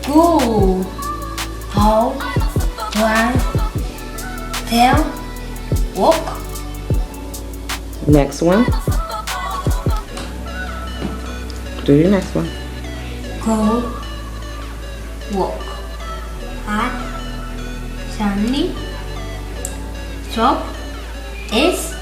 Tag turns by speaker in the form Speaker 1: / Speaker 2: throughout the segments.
Speaker 1: Go, hold, run, tell, walk.
Speaker 2: Next one. Do your next one.
Speaker 1: Go, walk. Hot, sunny, soft, is.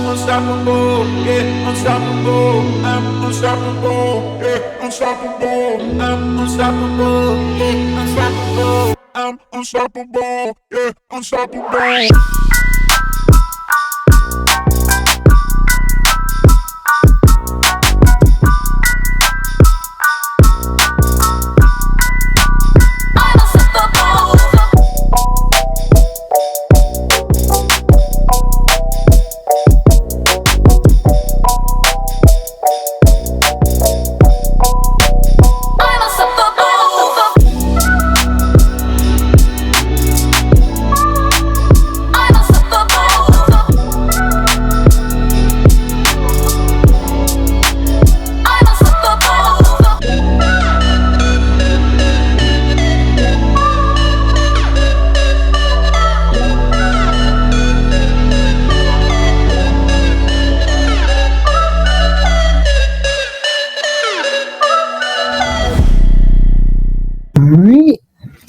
Speaker 3: Unstoppable, yeah, unstoppable. I'm unstoppable, yeah, unstoppable. I'm unstoppable, yeah, unstoppable. I'm unstoppable, yeah, unstoppable.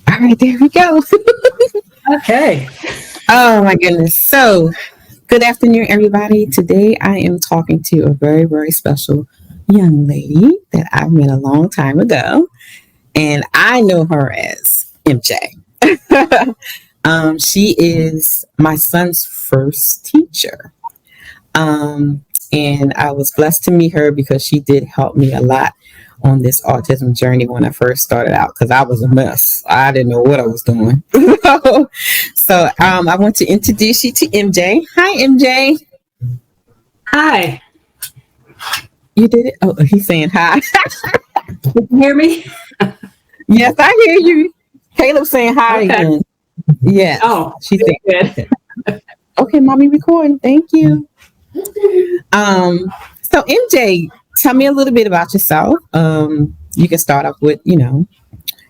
Speaker 2: All right, there we go.
Speaker 4: Okay.
Speaker 2: Oh my goodness. So, good afternoon, everybody. Today I am talking to a very, very special young lady that I met a long time ago, and I know her as MJ. She is my son's first teacher. And I was blessed to meet her because she did help me a lot on this autism journey when I first started out, because I was a mess. I didn't know what I was doing. So I want to introduce you to MJ. Hi, MJ.
Speaker 4: Hi.
Speaker 2: You did it? Oh, he's saying hi.
Speaker 4: Can you hear me?
Speaker 2: Yes, I hear you. Caleb's saying hi again. Yes.
Speaker 4: Oh,
Speaker 2: she's saying
Speaker 4: good.
Speaker 2: Okay, mommy recording. Thank you. So MJ, tell me a little bit about yourself. You can start off with,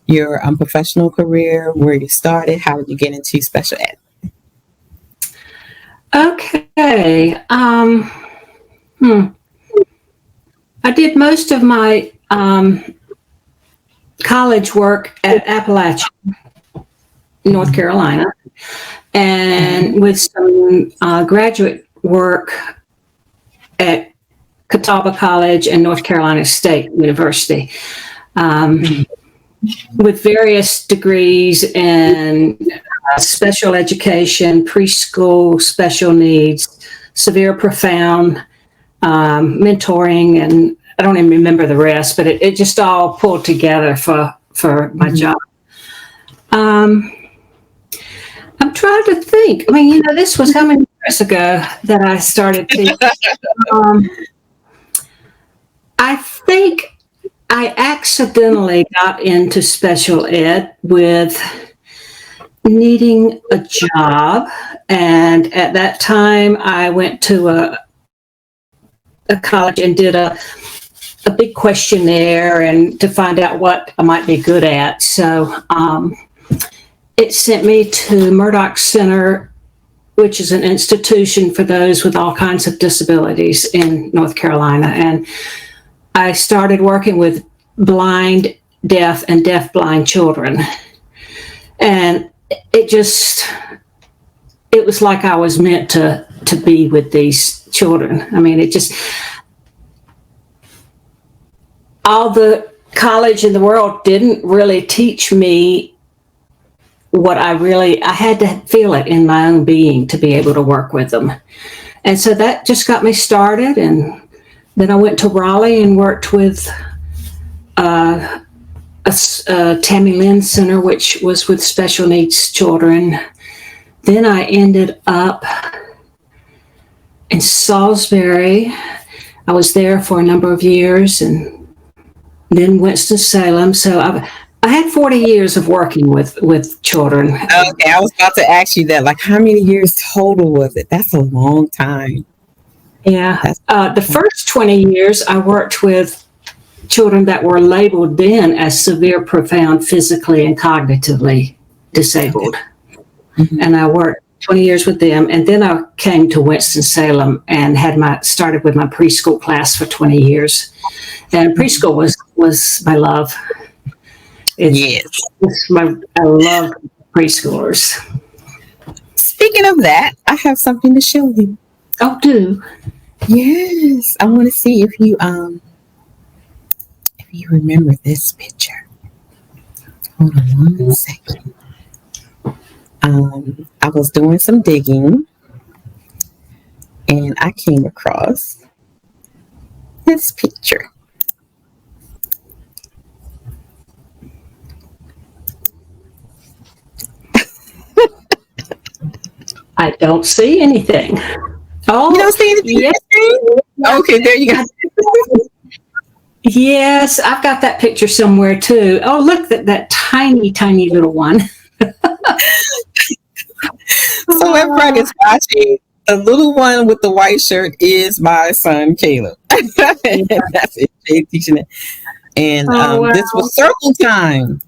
Speaker 2: your professional career, where you started, how did you get into special ed?
Speaker 4: Okay. I did most of my college work at Appalachian, North Carolina, and with some graduate work at Catawba College and North Carolina State University, with various degrees in special education, preschool, special needs, severe, profound, mentoring, and I don't even remember the rest, but it just all pulled together for my job. I'm trying to think. I mean, this was how many years ago that I started teaching? I think I accidentally got into special ed with needing a job. And at that time, I went to a college and did a big questionnaire and to find out what I might be good at. So it sent me to Murdoch Center, which is an institution for those with all kinds of disabilities in North Carolina. And I started working with blind, deaf, and deaf-blind children. And it was like I was meant to be with these children. I mean, all the college in the world didn't really teach me what I had to feel it in my own being to be able to work with them. And so that just got me started. And then I went to Raleigh and worked with a Tammy Lynn Center, which was with special needs children. Then I ended up in Salisbury. I was there for a number of years, and then Winston-Salem. So I had 40 years of working with children.
Speaker 2: Okay, I was about to ask you that. Like, how many years total was it? That's a long time.
Speaker 4: Yeah. The first 20 years, I worked with children that were labeled then as severe, profound, physically and cognitively disabled. Mm-hmm. And I worked 20 years with them. And then I came to Winston-Salem and started with my preschool class for 20 years. And preschool was my love. I love preschoolers.
Speaker 2: Speaking of that, I have something to show you.
Speaker 4: Oh, do?
Speaker 2: Yes, I want to see if you remember this picture. Hold on 1 second. I was doing some digging, and I came across this picture.
Speaker 4: I don't see anything. Oh,
Speaker 2: you don't see anything?
Speaker 4: Yes.
Speaker 2: Okay, there you go.
Speaker 4: Yes, I've got that picture somewhere too. Oh, look at that tiny, tiny little one.
Speaker 2: So everybody's watching. The little one with the white shirt is my son, Caleb. That's it. Teaching it. And
Speaker 4: wow.
Speaker 2: This was circle time.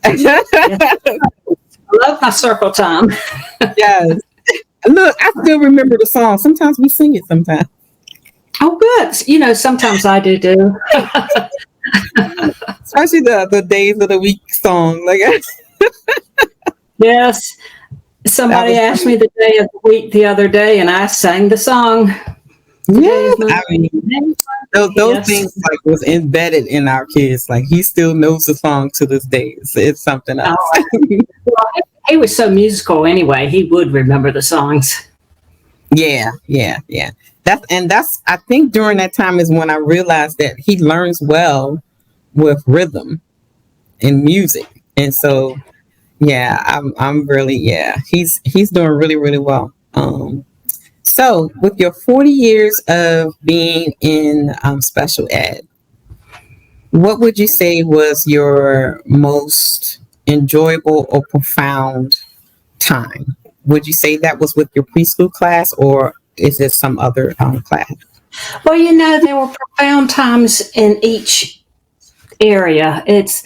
Speaker 4: Yes. I love my circle time.
Speaker 2: Yes. Look, I still remember the song. Sometimes we sing it sometimes.
Speaker 4: Oh, good. You know, sometimes I do.
Speaker 2: Especially the days of the week song. Like,
Speaker 4: yes. Somebody asked me the day of the week the other day, and I sang the song.
Speaker 2: Yeah, I mean, those things like was embedded in our kids. Like, he still knows the song to this day. It's something else.
Speaker 4: Oh, well, he was so musical anyway. He would remember the songs.
Speaker 2: Yeah. That's I think during that time is when I realized that he learns well with rhythm and music. And so, yeah, I'm really, he's doing really, really well. So with your 40 years of being in special ed, what would you say was your most enjoyable or profound time? Would you say that was with your preschool class, or is it some other class?
Speaker 4: Well, you know, there were profound times in each area. It's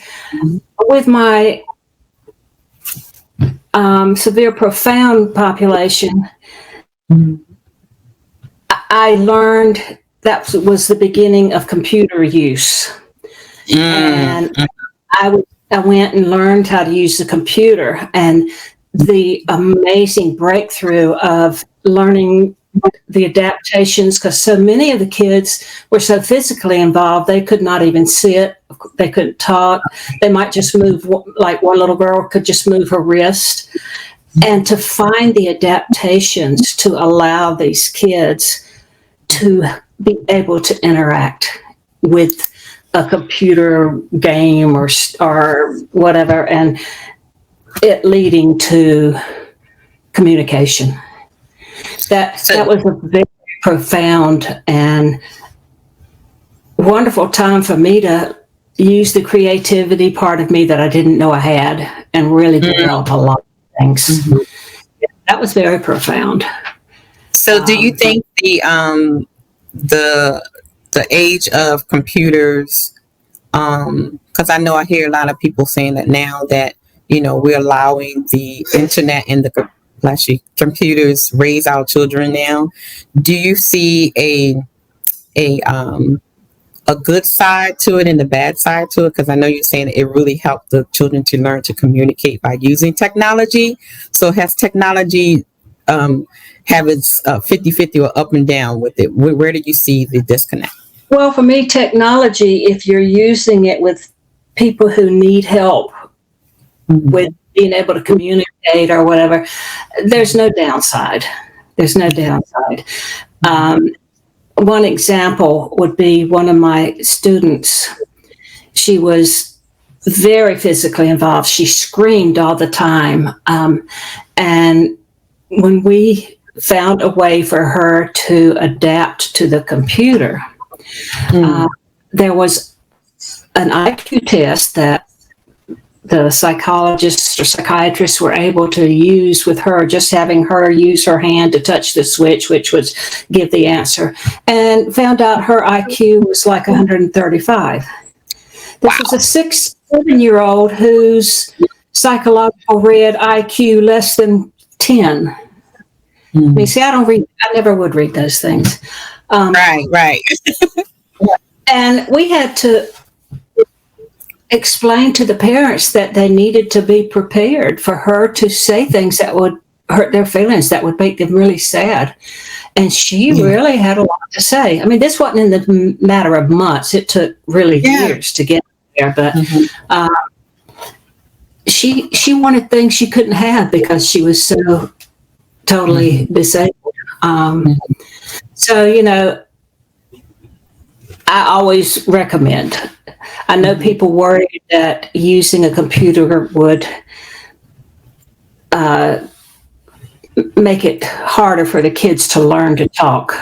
Speaker 4: with my severe profound population. I learned that was the beginning of computer use. And I went and learned how to use the computer, and the amazing breakthrough of learning the adaptations, because so many of the kids were so physically involved, they could not even sit, they couldn't talk, they might just move, like one little girl could just move her wrist. And to find the adaptations to allow these kids to be able to interact with a computer game or whatever, and it leading to communication. That was a very profound and wonderful time for me to use the creativity part of me that I didn't know I had, and really develop a lot of things. Mm-hmm. That was very profound.
Speaker 2: So do you think the age of computers, because I know I hear a lot of people saying that now that, we're allowing the internet and the computers raise our children now. Do you see a good side to it and a bad side to it? Because I know you're saying it really helped the children to learn to communicate by using technology. So has technology have its 50-50 or up and down with it? Where do you see the disconnect?
Speaker 4: Well, for me, technology, if you're using it with people who need help with being able to communicate or whatever, there's no downside. There's no downside. One example would be one of my students. She was very physically involved. She screamed all the time. And when we found a way for her to adapt to the computer, there was an IQ test that the psychologists or psychiatrists were able to use with her, just having her use her hand to touch the switch, which would give the answer, and found out her IQ was like 135. This was a 6-7-year-old whose psychological read IQ less than 10. I mean, see, I never would read those things.
Speaker 2: Right.
Speaker 4: And we had to explain to the parents that they needed to be prepared for her to say things that would hurt their feelings, that would make them really sad. And she really had a lot to say. I mean, this wasn't in the matter of months. It took really years to get there. But she wanted things she couldn't have because she was so totally disabled. So, I always recommend. I know people worry that using a computer would make it harder for the kids to learn to talk.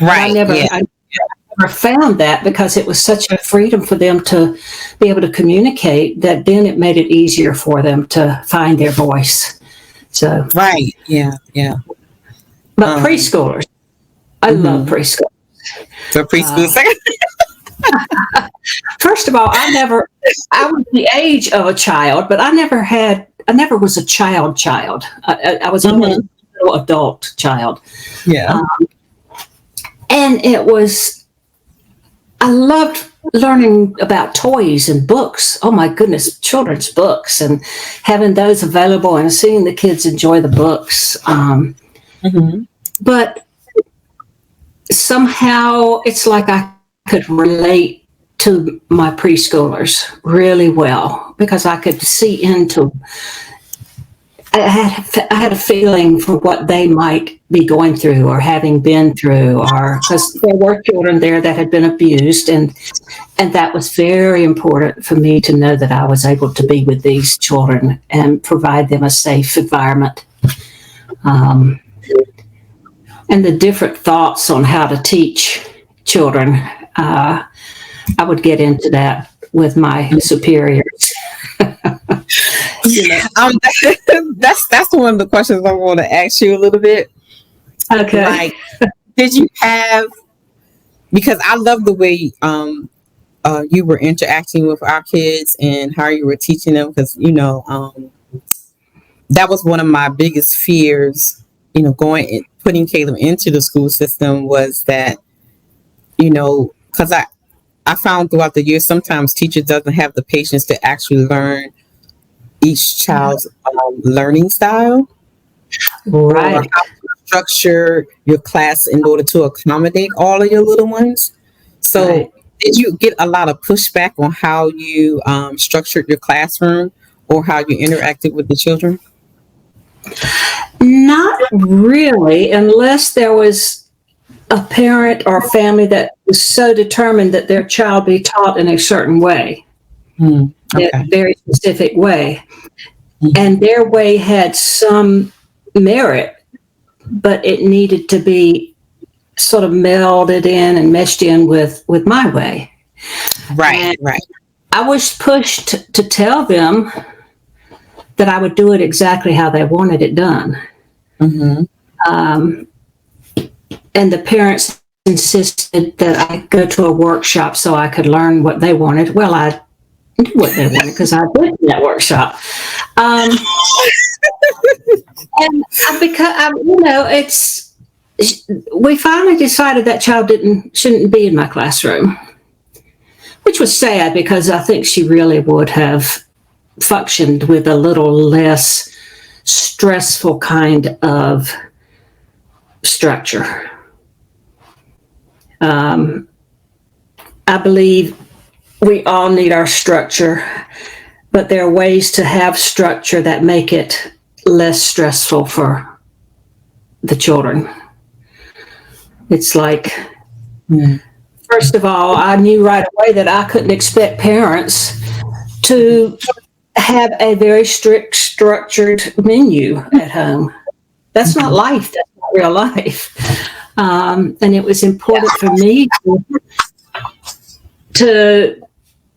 Speaker 2: Right.
Speaker 4: I never found that, because it was such a freedom for them to be able to communicate, that then it made it easier for them to find their voice. So
Speaker 2: right. Yeah.
Speaker 4: But preschoolers, I love preschoolers.
Speaker 2: So preschool second.
Speaker 4: First of all, I was the age of a child, but I never was a child. I was only a little adult child.
Speaker 2: Yeah.
Speaker 4: And I loved learning about toys and books. Oh my goodness, children's books, and having those available and seeing the kids enjoy the books. But somehow it's like I could relate to my preschoolers really well, because I could see into, I had a feeling for what they might be going through or having been through, or because there were children there that had been abused, and that was very important for me to know that I was able to be with these children and provide them a safe environment. And the different thoughts on how to teach children, I would get into that with my superiors.
Speaker 2: That's one of the questions I want to ask you a little bit.
Speaker 4: Okay.
Speaker 2: Like, did you have? Because I love the way you were interacting with our kids and how you were teaching them. Because that was one of my biggest fears. Putting Caleb into the school system was that, because I found throughout the years, sometimes teachers doesn't have the patience to actually learn each child's learning style.
Speaker 4: Right.
Speaker 2: Or how to structure your class in order to accommodate all of your little ones. So did you get a lot of pushback on how you structured your classroom or how you interacted with the children?
Speaker 4: Not really, unless there was a parent or family that was so determined that their child be taught in a certain way, a very specific way. And their way had some merit, but it needed to be sort of melded in and meshed in with my way.
Speaker 2: Right.
Speaker 4: I was pushed to tell them that I would do it exactly how they wanted it done. And the parents insisted that I go to a workshop so I could learn what they wanted. Well, You wouldn't have won because I did that workshop. And we finally decided that child shouldn't be in my classroom, which was sad because I think she really would have functioned with a little less stressful kind of structure. I believe we all need our structure, but there are ways to have structure that make it less stressful for the children. It's like, first of all, I knew right away that I couldn't expect parents to have a very strict, structured menu at home. That's not life. That's not real life. And it was important for me to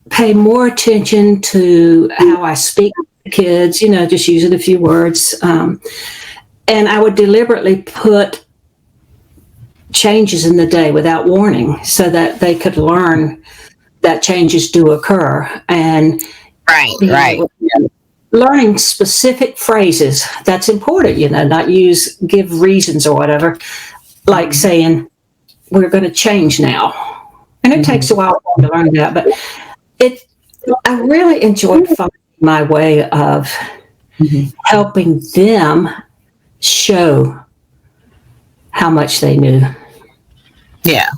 Speaker 4: pay more attention to how I speak to kids, just using a few words. And I would deliberately put changes in the day without warning so that they could learn that changes do occur. And
Speaker 2: right.
Speaker 4: Learning specific phrases, that's important, not give reasons or whatever, like saying, we're going to change now. And it takes a while to learn that, but I really enjoyed finding my way of helping them show how much they knew.
Speaker 2: Yeah.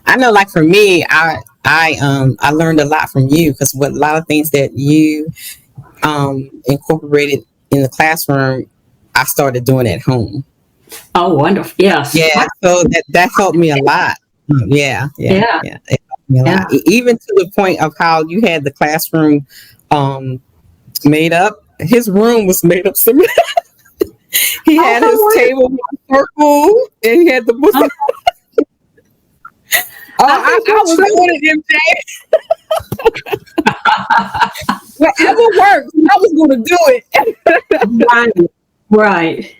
Speaker 2: I know, like for me, I learned a lot from you because a lot of things that you incorporated in the classroom, I started doing at home.
Speaker 4: Oh, wonderful! Yes.
Speaker 2: Yeah. So that helped me a lot. Yeah. It helped me a lot. Even to the point of how you had the classroom made up. His room was made up similar. He had his table with purple, and he had the book. I was doing it, MJ. Whatever works, I was going to do it.
Speaker 4: Right.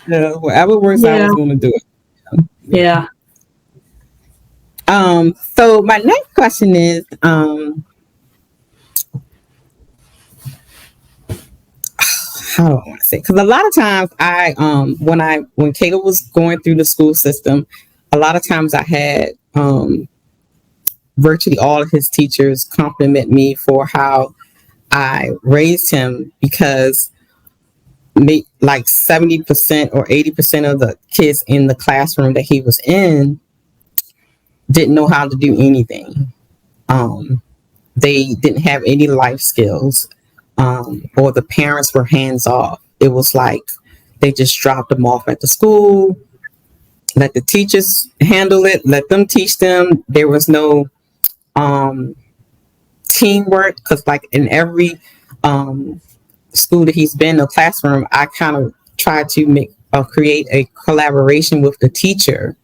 Speaker 2: Yeah, whatever works, I was going to do it.
Speaker 4: Yeah.
Speaker 2: So my next question is, how do I want to say? Because a lot of times when Caleb was going through the school system, a lot of times I had virtually all of his teachers compliment me for how I raised him, because like 70% or 80% of the kids in the classroom that he was in didn't know how to do anything. They didn't have any life skills, or the parents were hands off. It was like they just dropped them off at the school, let the teachers handle it, let them teach them. There was no teamwork, because like in every school that he's been in the classroom, I kind of try to create a collaboration with the teacher,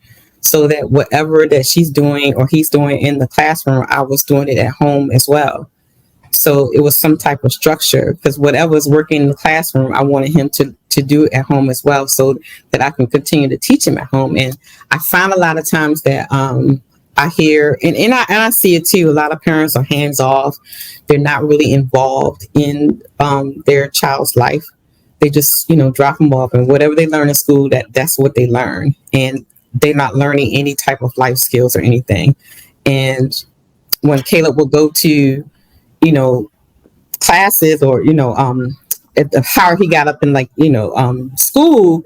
Speaker 2: so that whatever that she's doing or he's doing in the classroom, I was doing it at home as well. So it was some type of structure, because whatever was working in the classroom, I wanted him to do it at home as well, so that I can continue to teach him at home. And I find a lot of times that I hear, and I see it too, a lot of parents are hands off. They're not really involved in their child's life. They just, drop them off, and whatever they learn in school, that's what they learn. And they're not learning any type of life skills or anything. And when Caleb will go to, classes, or, how he got up in school,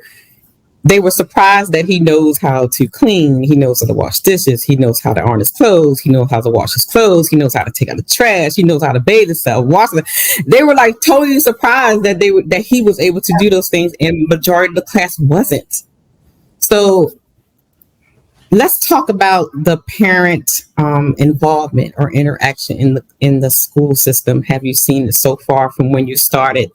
Speaker 2: they were surprised that he knows how to clean. He knows how to wash dishes. He knows how to iron his clothes. He knows how to wash his clothes. He knows how to take out the trash. He knows how to bathe himself, wash it. They were like totally surprised that he was able to do those things, and majority of the class wasn't. So let's talk about the parent involvement or interaction in the school system. Have you seen it so far from when you started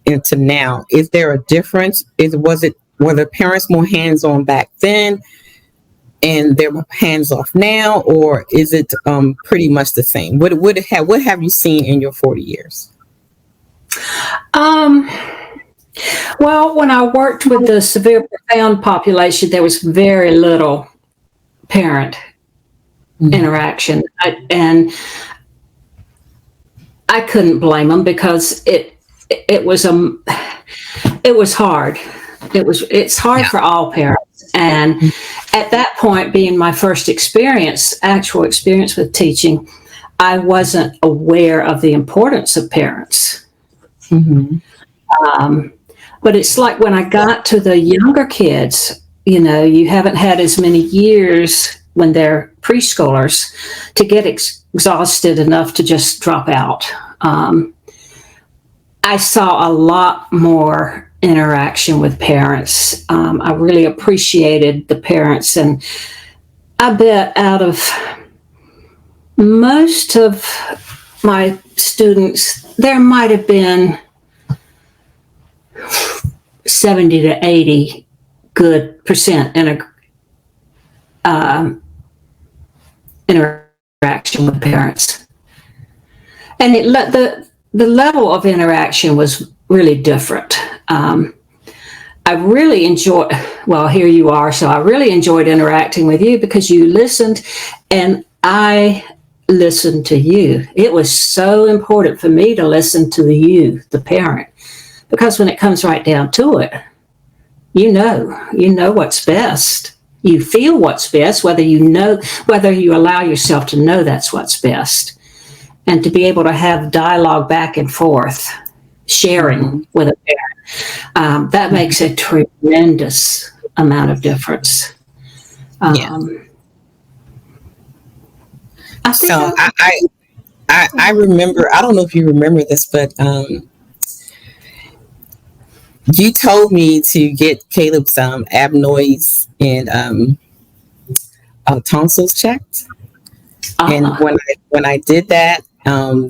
Speaker 2: into now? Is there a difference? Were the parents more hands-on back then and they're hands-off now, or is it pretty much the same? What have you seen in your 40 years?
Speaker 4: Well, when I worked with the severe profound population, there was very little parent interaction. And I couldn't blame them because it was hard. It's hard for all parents. And at that point, being my first actual experience with teaching, I wasn't aware of the importance of parents. But it's like when I got to the younger kids, you haven't had as many years when they're preschoolers to get exhausted enough to just drop out. I saw a lot more interaction with parents. I really appreciated the parents, and I bet out of most of my students, there might have been 70 to 80 good percent interaction with parents. And the level of interaction was really different. I really enjoyed, well, here you are, so I really enjoyed interacting with you because you listened and I listened to you. It was so important for me to listen to you, the parent, because when it comes right down to it, you know what's best. You feel what's best, whether you allow yourself to know that's what's best. And to be able to have dialogue back and forth, sharing with a parent, that makes a tremendous amount of difference. I
Speaker 2: remember, I don't know if you remember this, but you told me to get Caleb's adenoids and tonsils checked. And when I did that,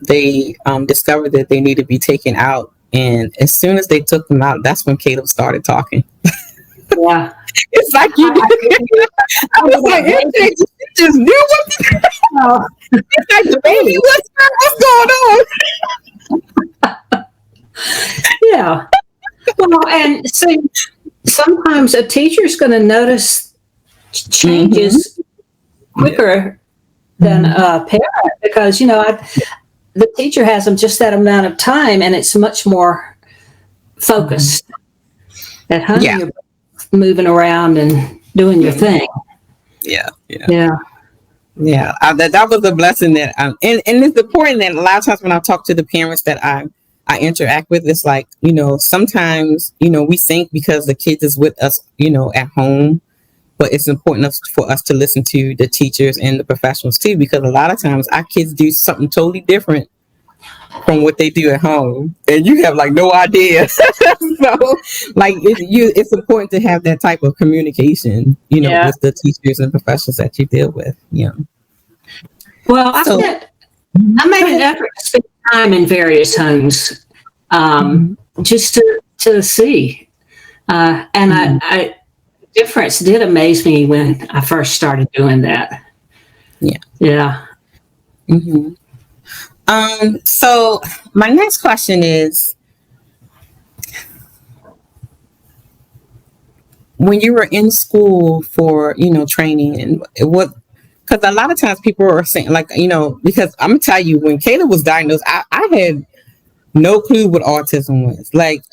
Speaker 2: they discovered that they need to be taken out. And as soon as they took them out, that's when Caleb started talking.
Speaker 4: Yeah.
Speaker 2: It's like you did. I was like, MJ just knew it's like, baby, what's going on?
Speaker 4: Yeah. Well, and so sometimes a teacher's going to notice changes quicker than a parent because, the teacher has them just that amount of time and it's much more focused. At home, you're moving around and doing your thing.
Speaker 2: Yeah. That was a blessing that, and it's important that a lot of times when I talk to the parents that I interact with, it's like, sometimes, we think because the kids is with us, at home, but it's important for us to listen to the teachers and the professionals too, because a lot of times our kids do something totally different from what they do at home, and you have like no idea. So like it's important to have that type of communication, with the teachers and professionals that you deal with.
Speaker 4: Well, I made an effort to spend time in various homes, just to see, and I difference did amaze me when I first started doing that. Yeah.
Speaker 2: So my next question is, when you were in school for, training, and what, because a lot of times people are saying, like, because I'm gonna tell you, when Caleb was diagnosed, I had no clue what autism was. Like,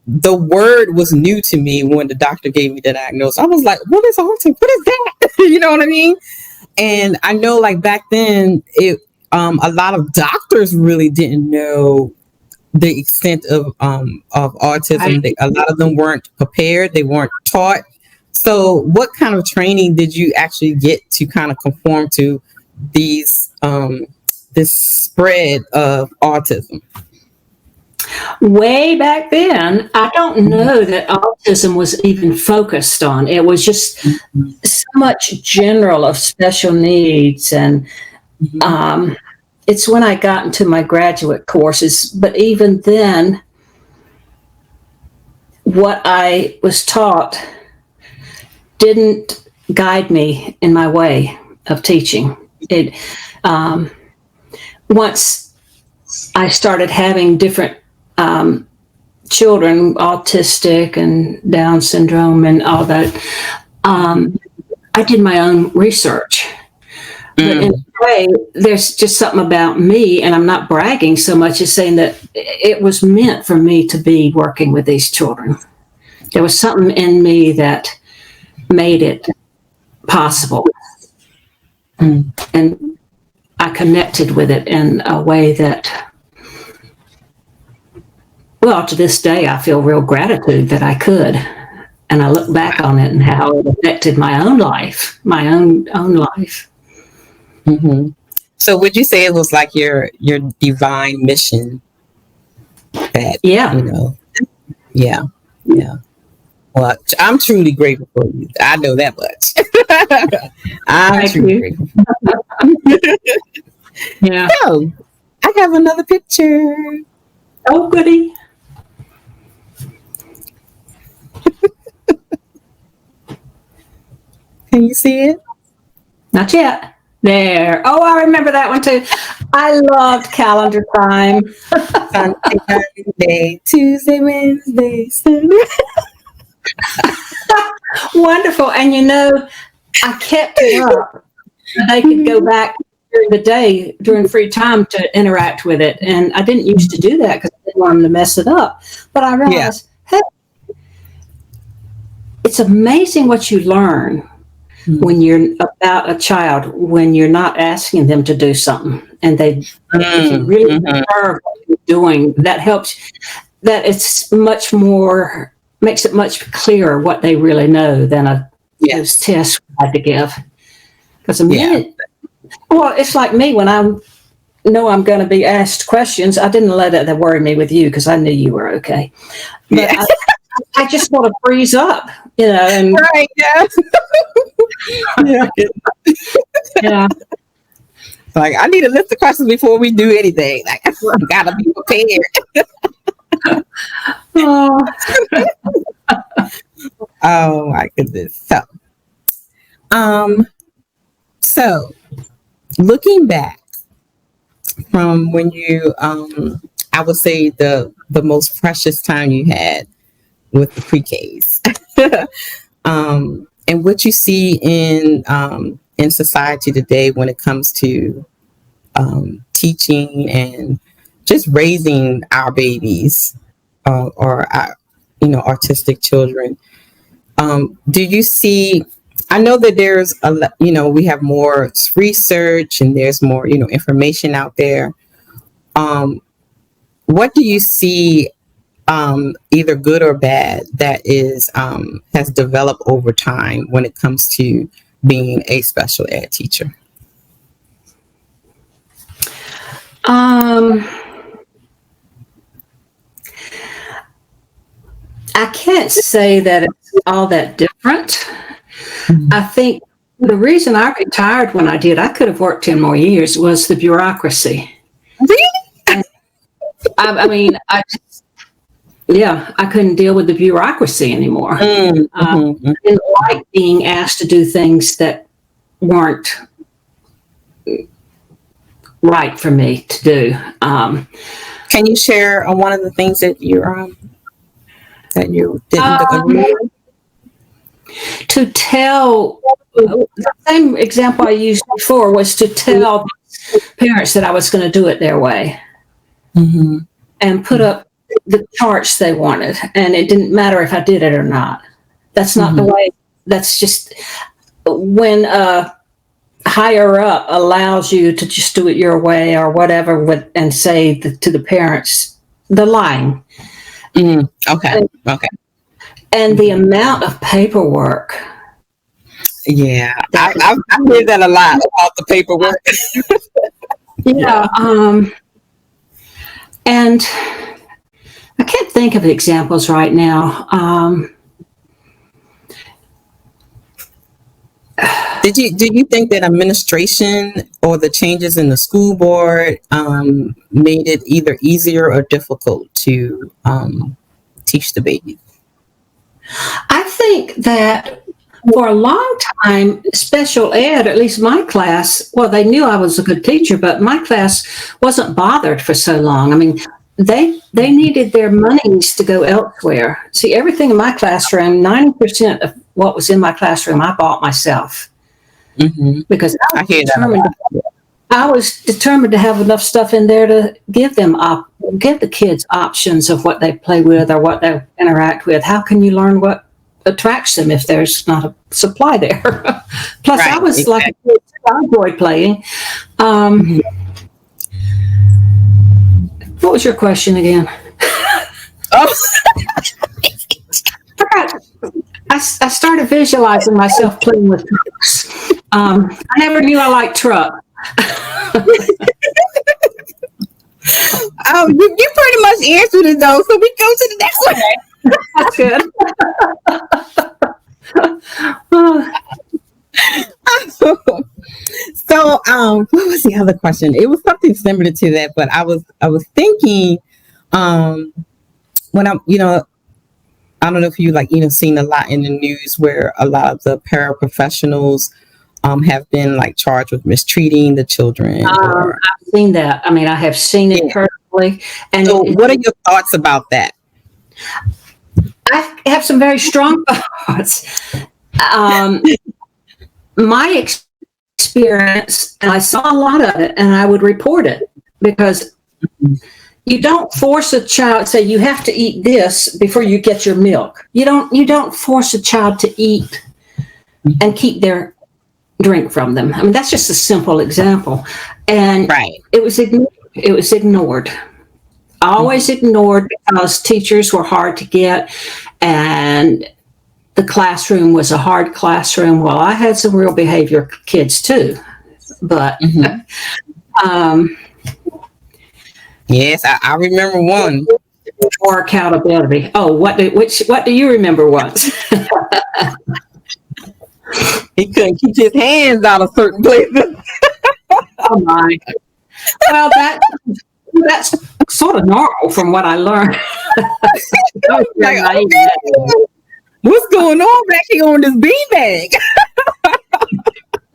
Speaker 2: the word was new to me when the doctor gave me the diagnosis. I was like, what is autism? What is that? You know what I mean? And I know, like, back then, a lot of doctors really didn't know the extent of autism. A lot of them weren't prepared. They weren't taught. So what kind of training did you actually get to kind of conform to this spread of autism?
Speaker 4: Way back then, I don't know that autism was even focused on. It was just so much general of special needs. And it's when I got into my graduate courses. But even then, what I was taught didn't guide me in my way of teaching. Once I started having different children, autistic and Down syndrome and all that, I did my own research. But in a way, there's just something about me, and I'm not bragging so much as saying that it was meant for me to be working with these children. There was something in me that made it possible. And I connected with it in a way that, well, to this day, I feel real gratitude that I could. And I look back on it and how it affected my own life, my own life.
Speaker 2: Mm-hmm. So would you say it was like your divine mission that,
Speaker 4: Yeah.
Speaker 2: you know, yeah. Well, I'm truly grateful for you. I know that much. I'm
Speaker 4: Thank
Speaker 2: truly
Speaker 4: you.
Speaker 2: grateful.
Speaker 4: Yeah.
Speaker 2: So, I have another picture.
Speaker 4: Oh, goody.
Speaker 2: Can you see it?
Speaker 4: Not yet. There. Oh, I remember that one too. I loved calendar time.
Speaker 2: Sunday, Monday, Tuesday, Wednesday, Sunday.
Speaker 4: Wonderful. And you know, I kept it up. They could go back during the day, during free time, to interact with it. And I didn't used to do that because I didn't want them to mess it up. But I realized, hey, it's amazing what you learn when you're about a child, when you're not asking them to do something. And if you really observe what you're doing, that helps. That it's much more, makes it much clearer what they really know than those tests we had to give. Because a minute, well, it's like me when I know I'm going to be asked questions. I didn't let it worry me with you because I knew you were okay. But I just want to freeze up, you know. And
Speaker 2: right, yeah. Like, I need a list of questions before we do anything. Like, I gotta be prepared. Oh my goodness. So looking back from when you, I would say the most precious time you had with the pre-Ks, and what you see in society today when it comes to teaching and just raising our babies or our, autistic children. Do you see? I know that there's we have more research and there's more information out there. What do you see, either good or bad, that is has developed over time when it comes to being a special ed teacher?
Speaker 4: I can't say that it's all that different. I think the reason I retired when I did, I could have worked 10 more years, was the bureaucracy.
Speaker 2: Really?
Speaker 4: I mean, I couldn't deal with the bureaucracy anymore. I didn't like being asked to do things that weren't right for me to do.
Speaker 2: Can you share on one of the things that you didn't agree with?
Speaker 4: To tell, the same example I used before was to tell parents that I was going to do it their way, and put up the charts they wanted, and it didn't matter if I did it or not. That's not the way. That's just when higher up allows you to just do it your way or whatever, and say to the parents the line.
Speaker 2: Okay.
Speaker 4: And the amount of paperwork.
Speaker 2: Yeah, I hear that a lot about the paperwork.
Speaker 4: And I can't think of examples right now.
Speaker 2: Did you think that administration or the changes in the school board made it either easier or difficult to teach the baby?
Speaker 4: I think that for a long time, special ed, at least my class, well, they knew I was a good teacher, but my class wasn't bothered for so long. I mean, they needed their monies to go elsewhere. See, everything in my classroom, 90% of what was in my classroom, I bought myself.
Speaker 2: Mm-hmm.
Speaker 4: because
Speaker 2: I hear that a lot.
Speaker 4: I was determined to have enough stuff in there to give the kids options of what they play with or what they interact with. How can you learn what attracts them if there's not a supply there? Plus,
Speaker 2: Right,
Speaker 4: I was
Speaker 2: exactly.
Speaker 4: like a kid, I enjoyed playing. What was your question again?
Speaker 2: Oh,
Speaker 4: I started visualizing myself playing with trucks. I never knew I liked trucks.
Speaker 2: oh, you pretty much answered it though. So we go to the next one.
Speaker 4: That's good.
Speaker 2: So, what was the other question? It was something similar to that, but I was thinking, when I don't know if you seen a lot in the news where a lot of the paraprofessionals have been like charged with mistreating the children.
Speaker 4: I've seen that. I mean, I have seen it personally. And
Speaker 2: so, what are your thoughts about that?
Speaker 4: I have some very strong thoughts. My experience, and I saw a lot of it, and I would report it because you don't force a child. Say you have to eat this before you get your milk. You don't force a child to eat and keep their drink from them. I mean, that's just a simple example. And it was ignored. It was ignored. Always ignored because teachers were hard to get and the classroom was a hard classroom. Well, I had some real behavior kids too, but
Speaker 2: yes, I remember one.
Speaker 4: More accountability. Oh, what do you remember once?
Speaker 2: He couldn't keep his hands out of certain places.
Speaker 4: Oh my. Well, that's sort of normal from what I learned.
Speaker 2: Like, okay, what's going on back here on this beanbag?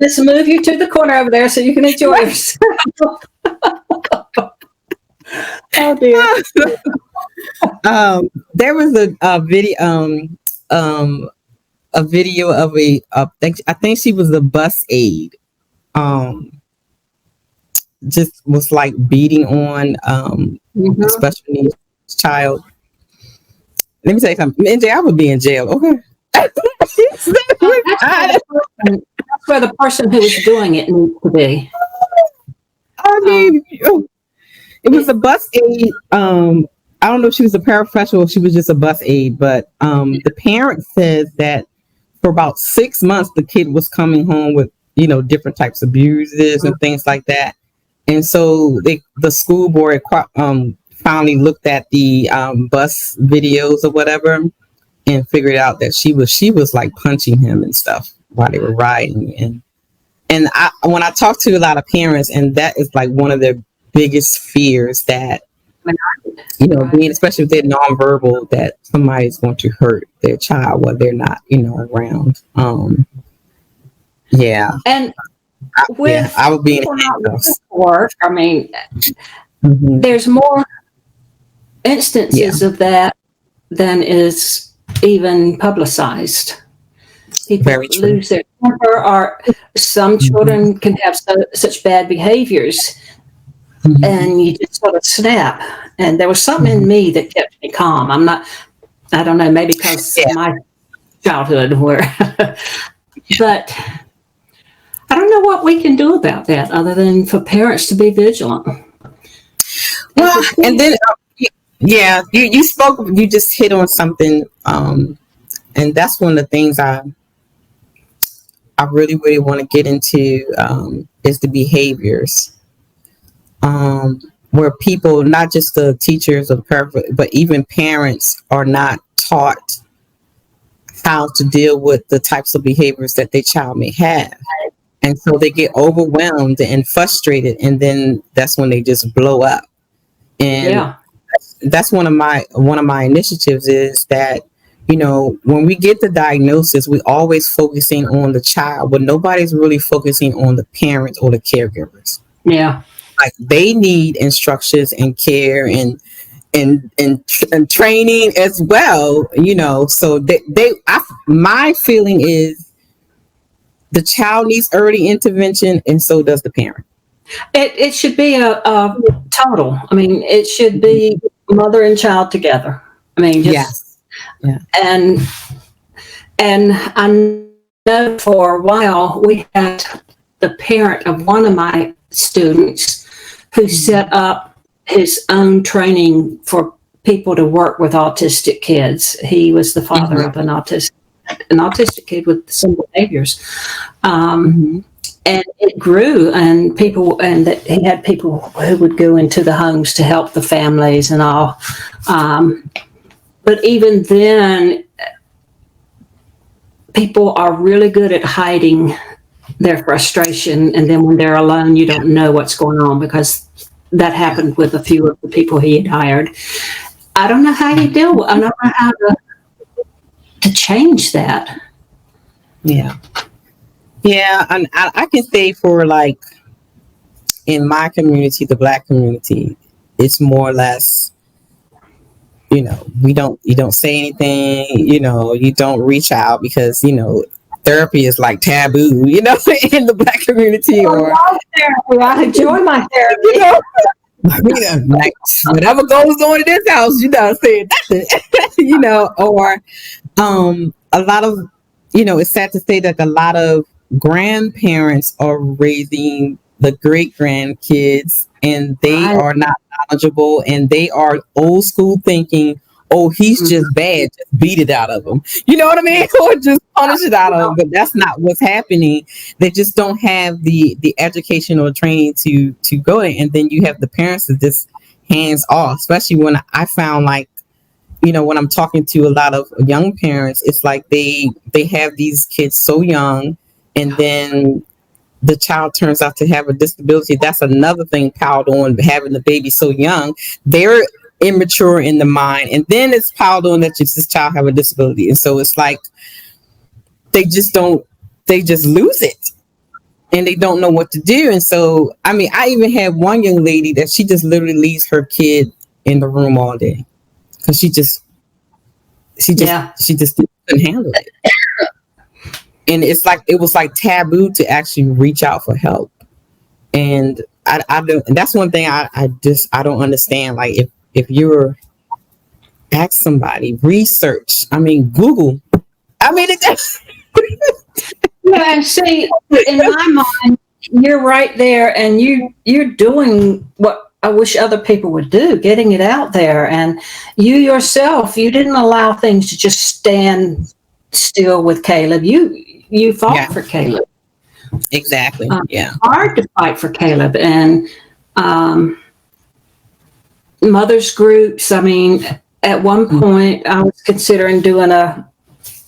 Speaker 4: Let's move you to the corner over there so you can enjoy yourself. Oh dear.
Speaker 2: There was a video of I think she was a bus aide. Just was like beating on a special needs child. Let me tell you something. MJ, I would be in jail. Okay.
Speaker 4: That's where the person who was doing it needs to be.
Speaker 2: I mean, it was a bus aide. I don't know if she was a paraprofessional or she was just a bus aide, but the parent says that for about 6 months, the kid was coming home with, different types of bruises and things like that. And so the school board finally looked at the bus videos or whatever and figured out that she was like punching him and stuff while they were riding. And when I talk to a lot of parents, and that is like one of their biggest fears, that being, especially if they're nonverbal, that somebody's going to hurt their child while they're not around.
Speaker 4: And
Speaker 2: I would be in handcuffs.
Speaker 4: I mean, there's more instances of that than is even publicized. People lose their temper, or some children can have such bad behaviors, and you just sort of snap. And there was something in me that kept me calm. I don't know, maybe because of my childhood, but I don't know what we can do about that other than for parents to be vigilant.
Speaker 2: Well, and then, you just hit on something, and that's one of the things I really, really want to get into, is the behaviors, where people, not just the teachers or but even parents, are not taught how to deal with the types of behaviors that their child may have. And so they get overwhelmed and frustrated, and then that's when they just blow up. And that's one of my initiatives, is that, when we get the diagnosis, we always focusing on the child, but nobody's really focusing on the parents or the caregivers. Yeah. Like, they need instructions and care and training as well, so my feeling is, the child needs early intervention, and so does the parent.
Speaker 4: It should be a total. I mean, it should be mother and child together. I mean, just,
Speaker 2: Yes. Yeah.
Speaker 4: and I know for a while we had the parent of one of my students who set up his own training for people to work with autistic kids. He was the father of an autistic kid with similar behaviors. And it grew, and he had people who would go into the homes to help the families and all. But even then, people are really good at hiding their frustration, and then when they're alone, you don't know what's going on, because that happened with a few of the people he had hired. I don't know how you deal with. I don't know how to change that.
Speaker 2: Yeah. Yeah, and I can say for like in my community, the Black community, it's more or less, you don't say anything, you don't reach out because, therapy is like taboo, in the Black community. Or
Speaker 4: therapy. I enjoy my therapy.
Speaker 2: Like whatever goes on in this house, saying nothing, or a lot of, it's sad to say that a lot of grandparents are raising the great grandkids, and they are not knowledgeable, and they are old school thinking, oh, he's just bad, just beat it out of him. You know what I mean? Or just punish it out of him. But that's not what's happening. They just don't have the education or training to go in. And then you have the parents that just hands off, especially when I found like, when I'm talking to a lot of young parents, it's like they have these kids so young, and then the child turns out to have a disability. That's another thing piled on having the baby so young. They're immature in the mind, and then it's piled on that this child have a disability. And so it's like they just lose it, and they don't know what to do. And so, I mean, I even had one young lady that she just literally leaves her kid in the room all day because she just couldn't handle it. And it's like, it was like taboo to actually reach out for help. And I don't, and that's one thing I don't understand. Like if you're ask somebody, research, Google,
Speaker 4: Yeah, and see, in my mind, you're right there, and you're doing what I wish other people would do, getting it out there. And you yourself, you didn't allow things to just stand still with Caleb. You fought for Caleb.
Speaker 2: Exactly. Yeah.
Speaker 4: Hard to fight for Caleb. And mothers groups. At one point I was considering doing a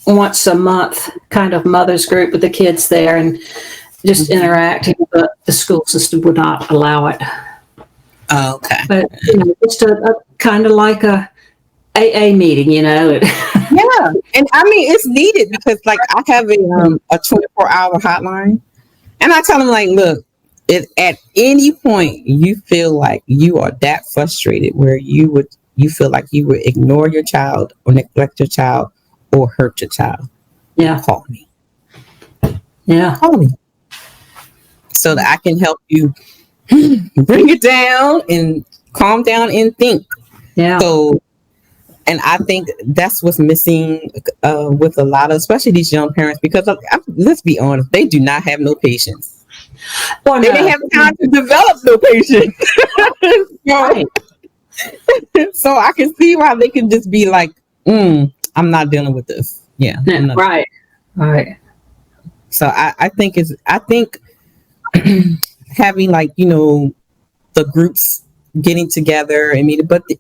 Speaker 4: once a month kind of mothers group with the kids there and just interacting, but the school system would not allow it.
Speaker 2: Oh, okay.
Speaker 4: But just a kind of like a AA meeting,
Speaker 2: Yeah, and it's needed because like I have a 24-hour hotline, and I tell them like, look, if at any point you feel like you are that frustrated where you feel like you would ignore your child or neglect your child or hurt your child, call me.
Speaker 4: Yeah,
Speaker 2: call me so that I can help you bring it down and calm down and think.
Speaker 4: Yeah.
Speaker 2: So. And I think that's what's missing with a lot of, especially these young parents, because let's be honest, they do not have no patience. Well, they didn't have time to develop no patience. Right. So I can see why they can just be like, I'm not dealing with this. Yeah.
Speaker 4: Right. Right.
Speaker 2: So I think having like, the groups getting together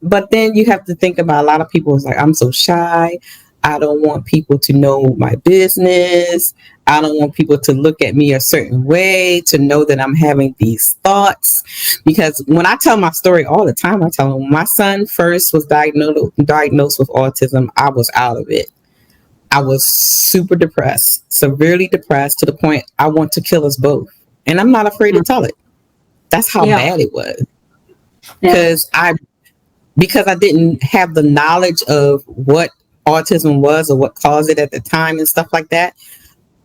Speaker 2: but then you have to think about a lot of people is like, I'm so shy, I don't want people to know my business, I don't want people to look at me a certain way, to know that I'm having these thoughts. Because when I tell my story all the time, I tell them when my son first was diagnosed with autism, I was out of it. I was super depressed, severely depressed, to the point I want to kill us both, and I'm not afraid to tell it. That's how bad it was. Because I didn't have the knowledge of what autism was or what caused it at the time and stuff like that.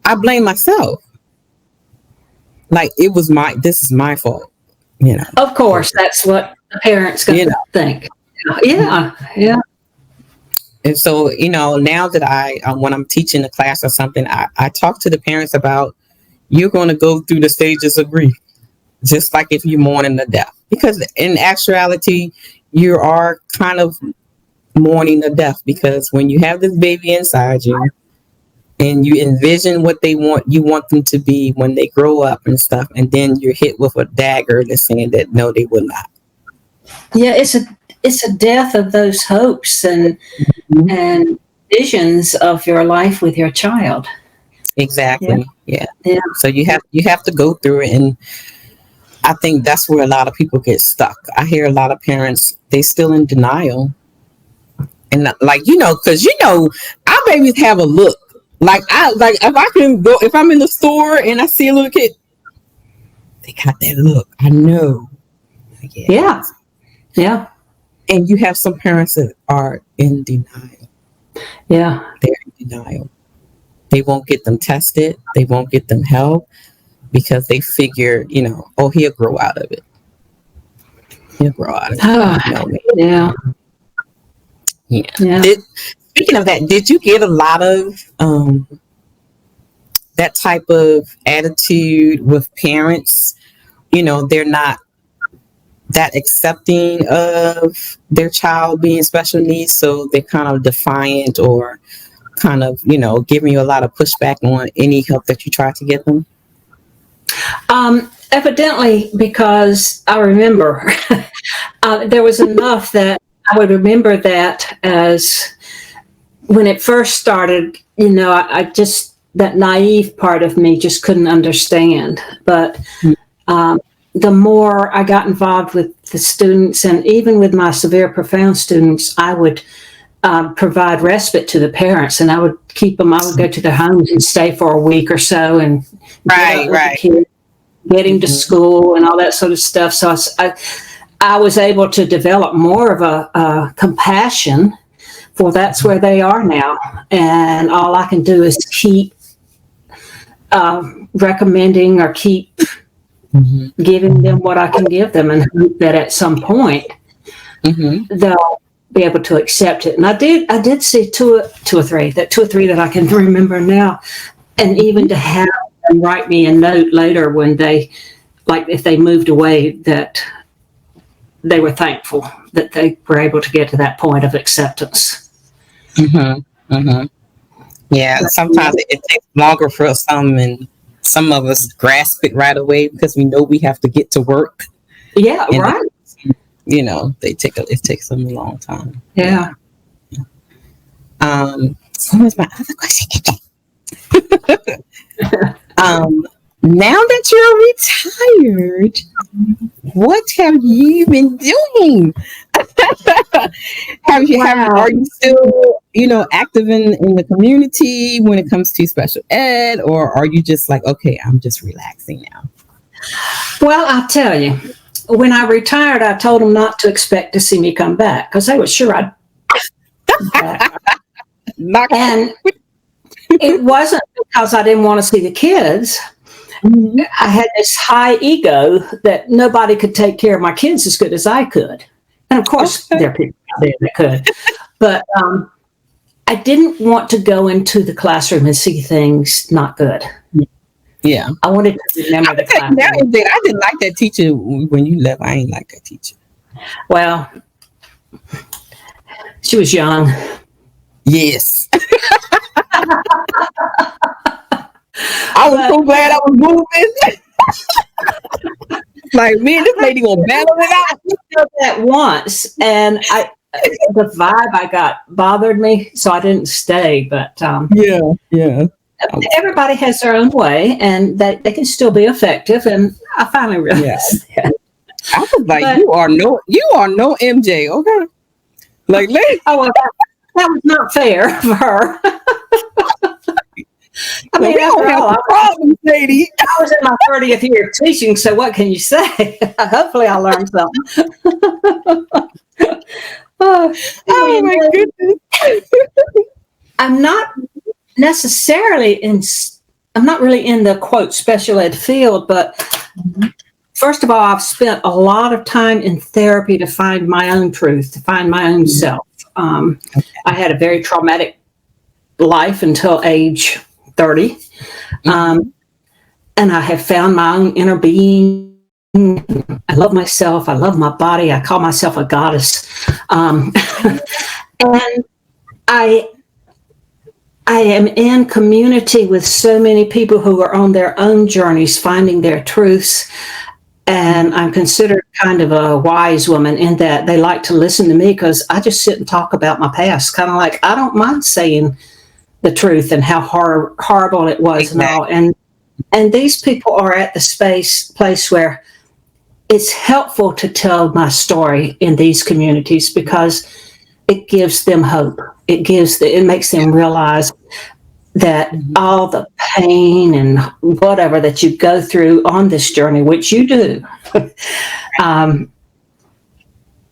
Speaker 2: I blame myself. like this is my fault,
Speaker 4: Of course, that's what the parents going to think. Yeah, yeah.
Speaker 2: And so, now that when I'm teaching a class or something, I talk to the parents about, you're going to go through the stages of grief, just like if you're mourning the death, because in actuality, you are kind of mourning the death, because when you have this baby inside you and you envision what you want them to be when they grow up and stuff, and then you're hit with a dagger that's saying that no, they will not.
Speaker 4: Yeah, it's a death of those hopes and visions of your life with your child.
Speaker 2: Exactly. Yeah. So you have to go through it, and I think that's where a lot of people get stuck. I hear a lot of parents, they still in denial, and because our babies have a look. Like if I'm in the store and I see a little kid, they got that look. I know.
Speaker 4: Yeah. Yeah.
Speaker 2: And you have some parents that are in denial.
Speaker 4: Yeah.
Speaker 2: They're in denial. They won't get them tested. They won't get them help because they figure, he'll grow out of it. He'll grow out of it.
Speaker 4: Yeah.
Speaker 2: Yeah. Speaking of that, did you get a lot of that type of attitude with parents? They're not that accepting of their child being special needs, so they're kind of defiant or kind of, giving you a lot of pushback on any help that you try to get them?
Speaker 4: Evidently, because I remember there was enough that I would remember that as when it first started, I just, that naive part of me just couldn't understand. But the more I got involved with the students, and even with my severe profound students, I would provide respite to the parents, and I would keep them. I would go to their homes and stay for a week or so, and get him to school and all that sort of stuff. So I was able to develop more of a compassion for that's where they are now, and all I can do is keep recommending or keep giving them what I can give them, and hope that at some point they'll be able to accept it. And I did see two or three that I can remember now, and even to have them write me a note later when they, like if they moved away, that they were thankful that they were able to get to that point of acceptance.
Speaker 2: Yeah, sometimes it takes longer for some, and some of us grasp it right away because we know we have to get to work.
Speaker 4: Yeah, and right.
Speaker 2: It takes them a long time.
Speaker 4: Yeah.
Speaker 2: What was my other question? Now that you're retired, what have you been doing? Are you still, active in the community when it comes to special ed, or are you just like, okay, I'm just relaxing now?
Speaker 4: Well, I'll tell you, when I retired, I told them not to expect to see me come back because they were sure I'd come back. And it wasn't because I didn't want to see the kids. I had this high ego that nobody could take care of my kids as good as I could. And of course, there are people out there that could. But I didn't want to go into the classroom and see things not good.
Speaker 2: Yeah.
Speaker 4: I wanted to remember the classroom.
Speaker 2: I didn't like that teacher when you left. I ain't like that teacher.
Speaker 4: Well, she was young.
Speaker 2: Yes. I was so glad I was moving. Like, man, this lady gonna battle it out.
Speaker 4: I did that once, and the vibe I got bothered me, so I didn't stay. But
Speaker 2: yeah.
Speaker 4: Everybody has their own way, and they can still be effective. And I finally realized that.
Speaker 2: I was like, you are no MJ, okay? Like,
Speaker 4: well, that was not fair for her. I mean, after all,
Speaker 2: lady.
Speaker 4: I was in my 30th year of teaching, so what can you say? Hopefully I learned something.
Speaker 2: Oh my goodness.
Speaker 4: I'm not necessarily I'm not really in the quote special ed field, but first of all, I've spent a lot of time in therapy to find my own truth, to find my own self. I had a very traumatic life until age 30. And I have found my own inner being. I love myself. I love my body. I call myself a goddess. And I am in community with so many people who are on their own journeys, finding their truths. And I'm considered kind of a wise woman in that they like to listen to me because I just sit and talk about my past. Kind of like, I don't mind saying the truth and how horrible it was and all. And these people are at the place where it's helpful to tell my story in these communities because it gives them hope. It makes them realize that all the pain and whatever that you go through on this journey, which you do,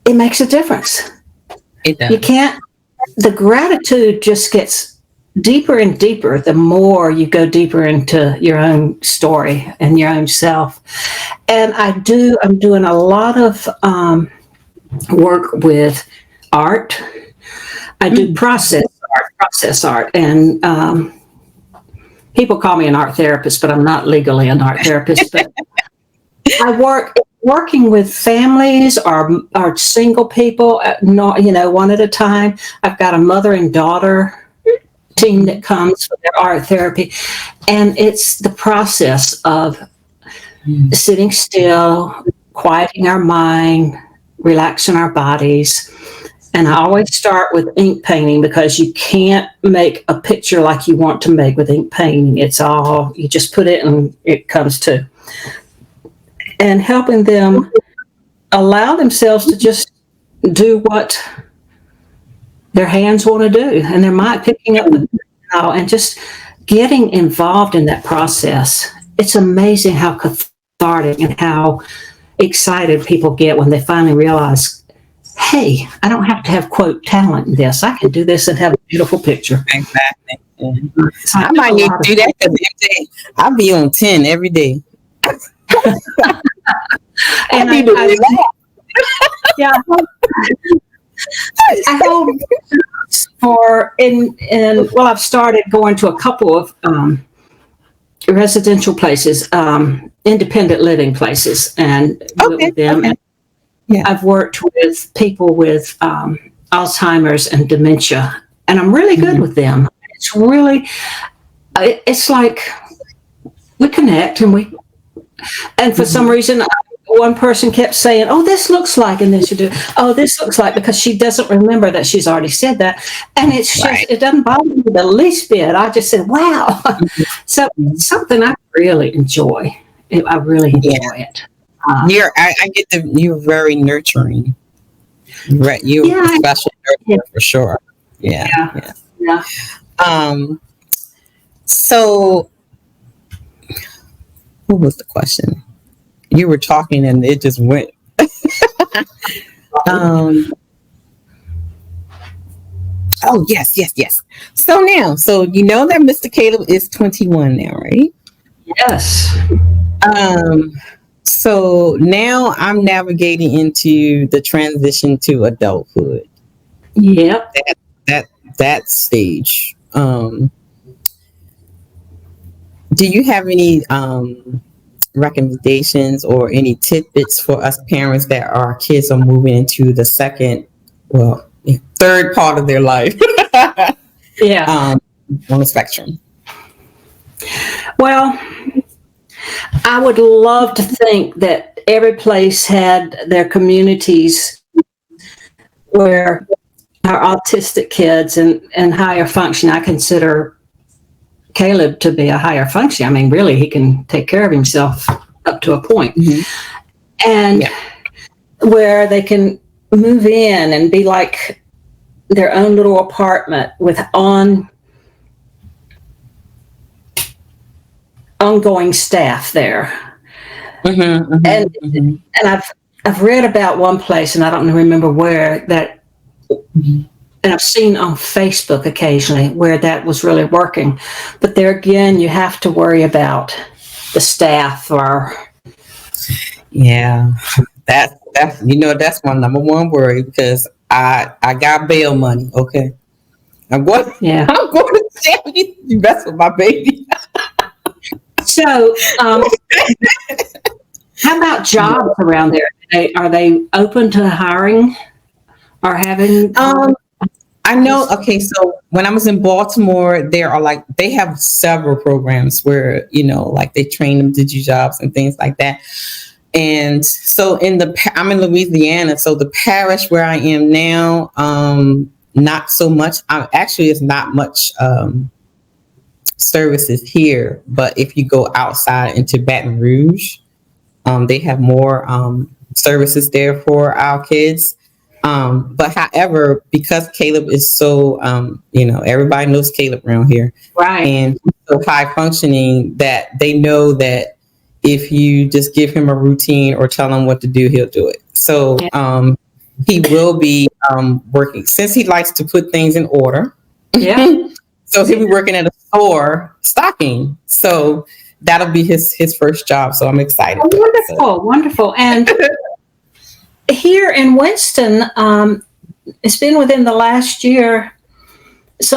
Speaker 4: it makes a difference.
Speaker 2: It does.
Speaker 4: You can't, the gratitude just gets deeper and deeper the more you go deeper into your own story and your own self. And I'm doing a lot of work with art. I do process art, and people call me an art therapist, but I'm not legally an art therapist. But I working with families or single people, one at a time. I've got a mother and daughter team that comes for their art therapy, and it's the process of sitting still, quieting our mind, relaxing our bodies. And I always start with ink painting because you can't make a picture like you want to make with ink painting. It's all, you just put it and it comes to. And helping them allow themselves to just do what their hands want to do. And their mind picking up and just getting involved in that process. It's amazing how cathartic and how excited people get when they finally realize, hey, I don't have to have, quote, talent in this. I can do this and have a beautiful picture.
Speaker 2: Exactly. I might need to do that because I'll be on 10 every day.
Speaker 4: And I hope I've started going to a couple of residential places, independent living places, and with them. Okay. Yeah. I've worked with people with Alzheimer's and dementia, and I'm really good with them. It's like we connect, and for some reason, one person kept saying, "Oh, this looks like," and then she do, "Oh, this looks like," because she doesn't remember that she's already said that, and it's just it doesn't bother me the least bit. I just said, "Wow," so something I really enjoy. I really enjoy it.
Speaker 2: I get you're very nurturing. Right, you're a special nurturer for sure. Yeah. So, what was the question? You were talking and it just went. Oh yes. So you know that Mr. Caleb is 21 now, right?
Speaker 4: Yes.
Speaker 2: So now I'm navigating into the transition to adulthood.
Speaker 4: Yep.
Speaker 2: That stage. Do you have any recommendations or any tidbits for us parents that our kids are moving into the third part of their life? On the spectrum.
Speaker 4: Well, I would love to think that every place had their communities where our autistic kids and higher function. I consider Caleb to be a higher function. I mean, really, he can take care of himself up to a point. And where they can move in and be like their own little apartment with ongoing staff there. And I've read about one place, and I don't remember where, that and I've seen on Facebook occasionally where that was really working. But there again, you have to worry about the staff or.
Speaker 2: Yeah, that's that's my number one worry, because I got bail money. Okay, I'm going.
Speaker 4: Yeah.
Speaker 2: I'm going to jail. You mess with my baby.
Speaker 4: So, how about jobs around there? Are they open to hiring or having?
Speaker 2: I know. Okay, so when I was in Baltimore, they have several programs where like they train them to do jobs and things like that. And so I'm in Louisiana, so the parish where I am now, not so much. Actually, it's not much services here. But if you go outside into Baton Rouge, they have more services there for our kids. But however, because Caleb is so, everybody knows Caleb around here,
Speaker 4: Right.
Speaker 2: and so high functioning that they know that if you just give him a routine or tell him what to do, he'll do it. So he will be working, since he likes to put things in order.
Speaker 4: Yeah.
Speaker 2: So he'll be working at a store stocking. So that'll be his first job. So I'm excited.
Speaker 4: Oh, wonderful, wonderful. And here in Winston, it's been within the last year, I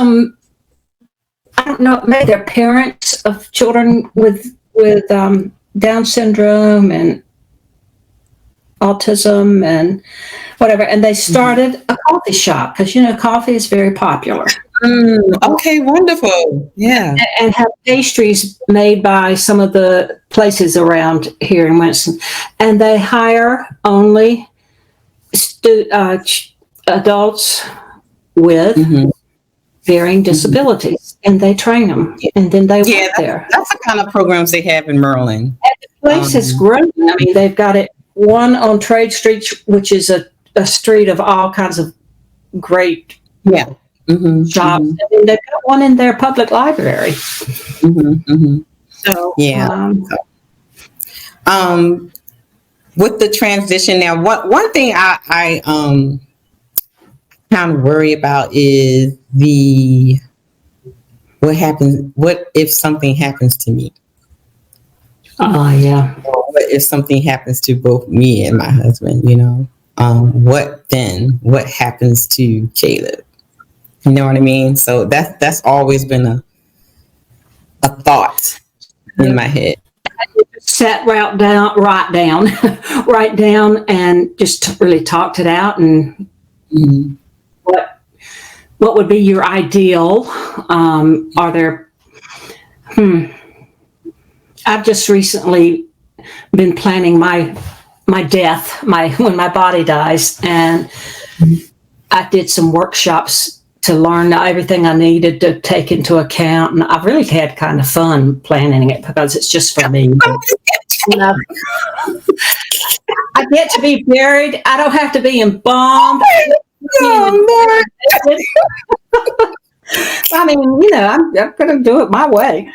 Speaker 4: don't know, maybe they're parents of children with Down syndrome and autism and whatever, and they started a coffee shop because coffee is very popular.
Speaker 2: Okay, wonderful. Yeah.
Speaker 4: And have pastries made by some of the places around here in Winston, and they hire only adults with varying disabilities, and they train them, and then they work there.
Speaker 2: That's the kind of programs they have in Maryland.
Speaker 4: And the place has grown. I mean, they've got it one on Trade Street, which is a street of all kinds of great jobs, and then they've got one in their public library. So
Speaker 2: with the transition now, one thing I kind of worry about is what if something happens to me?
Speaker 4: Yeah.
Speaker 2: What if something happens to both me and my husband? What then? What happens to Caleb? You know what I mean? So that's always been a thought in my head.
Speaker 4: Write down, and just really talked it out. And what would be your ideal? Are there? I've just recently been planning my death, when my body dies, and I did some workshops to learn everything I needed to take into account, and I've really had kind of fun planning it because it's just for me. I get to be buried. I don't have to be embalmed. I mean, I'm going to do it my way.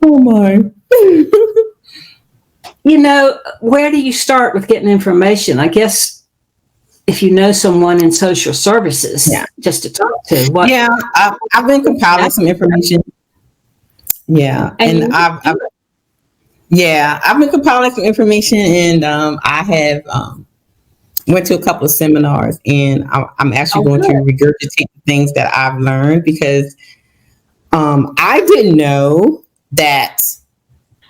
Speaker 2: Oh my.
Speaker 4: Where do you start with getting information? I guess if you know someone in social services, just to talk to.
Speaker 2: I've been compiling some information. Yeah, and I've been compiling some information, and I have went to a couple of seminars, and I'm actually going to regurgitate the things that I've learned, because I didn't know that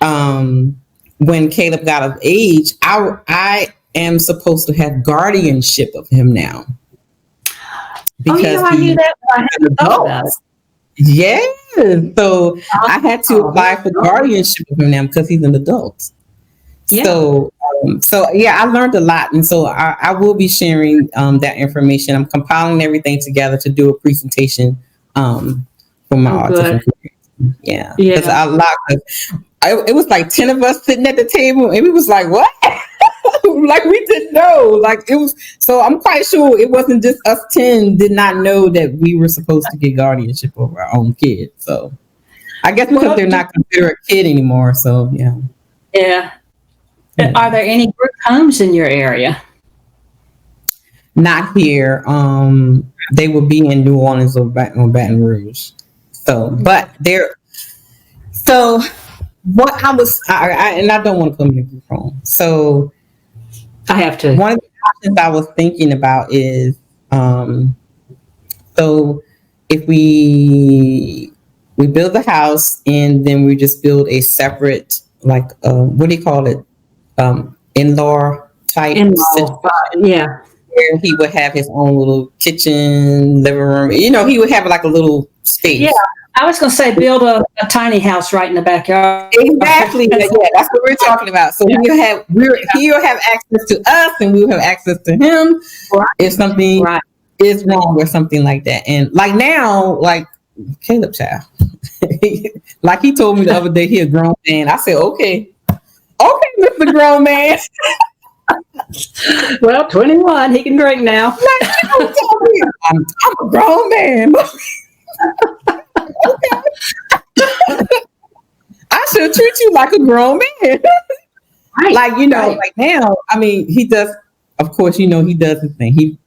Speaker 2: when Caleb got of age, I am supposed to have guardianship of him now.
Speaker 4: Because I knew that, but I hadn't thought about it.
Speaker 2: Yeah, so I had to apply for guardianship of him now because he's an adult. Yeah. So I learned a lot, and so I will be sharing that information. I'm compiling everything together to do a presentation for my autism. Yeah, because it was like 10 of us sitting at the table, and we was like, what? Like, we didn't know. Like, it was, so I'm quite sure it wasn't just us 10 did not know that we were supposed to get guardianship over our own kids. So I guess because they're not considered a kid anymore. So yeah.
Speaker 4: Are there any group homes in your area?
Speaker 2: not here. They will be in New Orleans or Baton Rouge. So, but they're so what I was, and I don't want to put me in group home. So
Speaker 4: I have to.
Speaker 2: one of the options I was thinking about is, so if we build the house and then we just build a separate, like, what do you call it? In-law type situation,
Speaker 4: Yeah.
Speaker 2: where he would have his own little kitchen, living room. You know, he would have like a little space.
Speaker 4: Yeah. I was going to say build a tiny house right in the backyard.
Speaker 2: Exactly. Yeah, that's what we're talking about. So he'll have access to us, and we'll have access to him if something is wrong or something like that. And like now, like Caleb child, like he told me the other day, he a grown man. I said, okay, Mr. Grown Man.
Speaker 4: Well, 21, he can drink now.
Speaker 2: Like, you don't tell me I'm a grown man. Okay. I should treat you like a grown man. Like, you know, like now, I mean, he does, of course, you know, he does his thing. He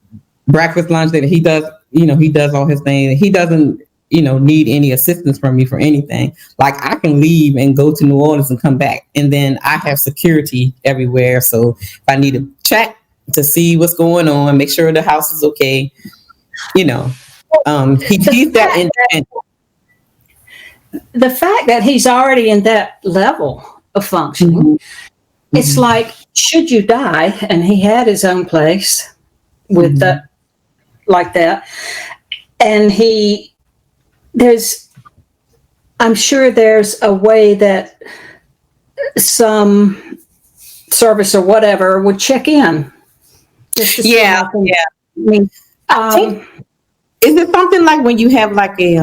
Speaker 2: breakfast, lunch, dinner, he does, you know, he does all his things. He doesn't, you know, need any assistance from me for anything. Like I can leave and go to New Orleans and come back. And then I have security everywhere. So if I need to check to see what's going on, make sure the house is okay, you know, he's that independent.
Speaker 4: The fact that he's already in that level of functioning, it's like, should you die, and he had his own place with that, like that, and I'm sure there's a way that some service or whatever would check in. Just to see how things- I mean,
Speaker 2: is it something like when you have like a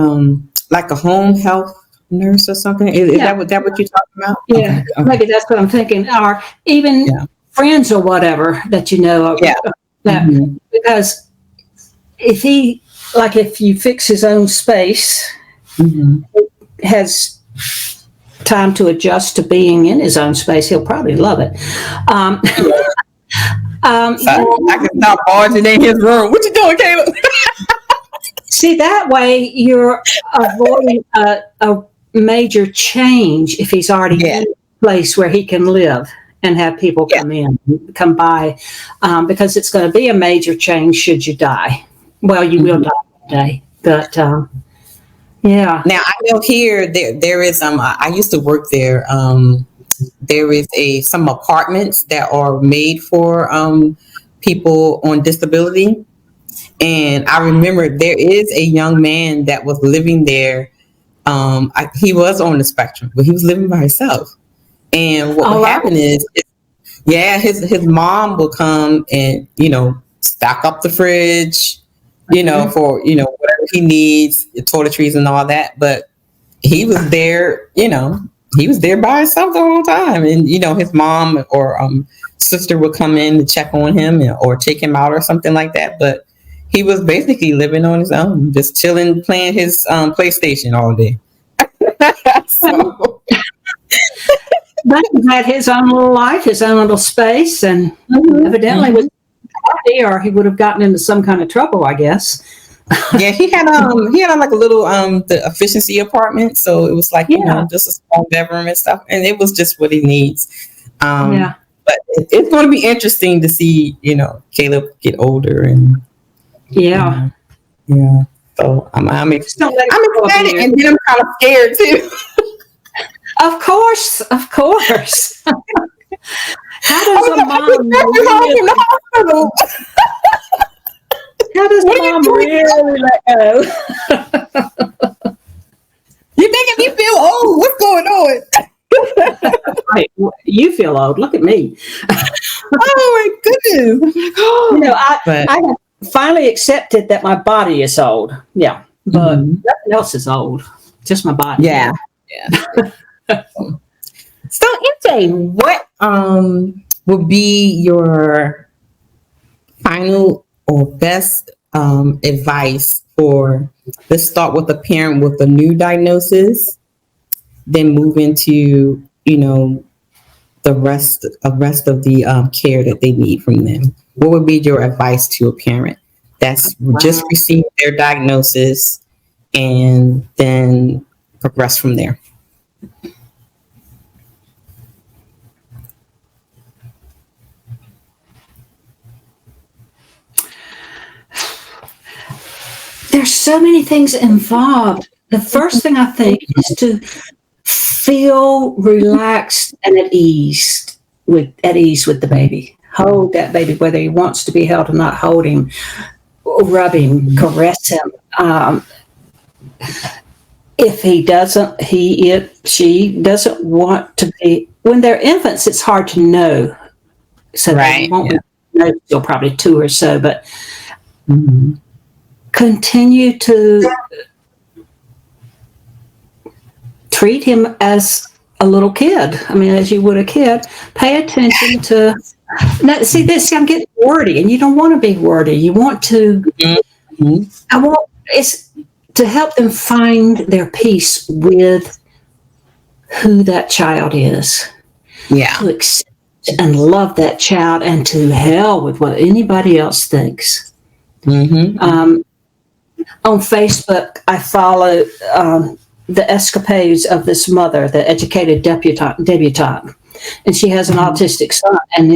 Speaker 2: home health nurse or something? Is that what you're talking about?
Speaker 4: Yeah, okay. Maybe that's what I'm thinking. Or even friends or whatever that you know. Because if you fix his own space, he has time to adjust to being in his own space. He'll probably love it.
Speaker 2: I can stop barging in his room. What you doing, Caleb?
Speaker 4: See, that way you're avoiding a major change if he's already in a place where he can live and have people come by, because it's going to be a major change should you die. Well, you will die one day, but yeah. Now
Speaker 2: I know here there is I used to work there. There is some apartments that are made for people on disability. And I remember there is a young man that was living there. He was on the spectrum, but he was living by himself. And what would happen is, his mom will come and, you know, stock up the fridge, you know, for, you know, whatever he needs, the toiletries and all that. But he was there, you know, he was there by himself the whole time. And, you know, his mom or sister would come in to check on him or take him out or something like that. But he was basically living on his own, just chilling, playing his PlayStation all day.
Speaker 4: But he had his own little life, his own little space, and evidently was happy, or he would have gotten into some kind of trouble, I guess.
Speaker 2: Yeah, he had like a little the efficiency apartment, so it was like you know, just a small bedroom and stuff, and it was just what he needs. But it's going to be interesting to see, you know, Caleb get older and So I'm excited, and then I'm kind of scared too.
Speaker 4: Of course. How does a mom really let go?
Speaker 2: You're making me feel old. What's going on?
Speaker 4: Right. You feel old. Look at me.
Speaker 2: Oh my goodness.
Speaker 4: You know, I have finally accepted that my body is old. Yeah. But nothing else is old. Just my body.
Speaker 2: Yeah. So MJ, what would be your final or best advice for, let's start with a parent with a new diagnosis, then move into, you know, the rest of the care that they need from them? What would be your advice to a parent that's just received their diagnosis and then progress from there?
Speaker 4: There's so many things involved. The first thing I think is to feel relaxed and at ease with the baby. Hold that baby, whether he wants to be held or not. Hold him, rub him, caress him. If he doesn't, she doesn't want to be. When they're infants, it's hard to know. So they won't know till probably 2 or so, but continue to treat him as a little kid. I mean, as you would a kid. Pay attention to. Now, see this. I'm getting wordy, and you don't want to be wordy. You want to. It's to help them find their peace with who that child is.
Speaker 2: Yeah.
Speaker 4: To accept and love that child, and to hell with what anybody else thinks. On Facebook, I follow the escapades of this mother, the educated debutante, and she has an autistic son. And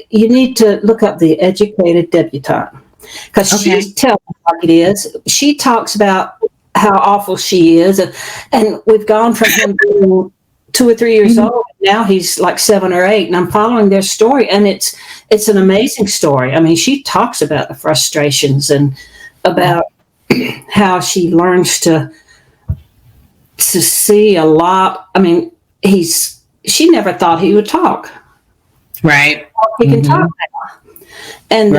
Speaker 4: you need to look up the educated debutante, because she tells like it is. She talks about how awful she is, and we've gone from him being 2 or 3 years old. Now he's like 7 or 8, and I'm following their story, and it's an amazing story. I mean, she talks about the frustrations and about how she learns to see a lot. I mean, she never thought he would talk.
Speaker 2: Right.
Speaker 4: He can talk now. And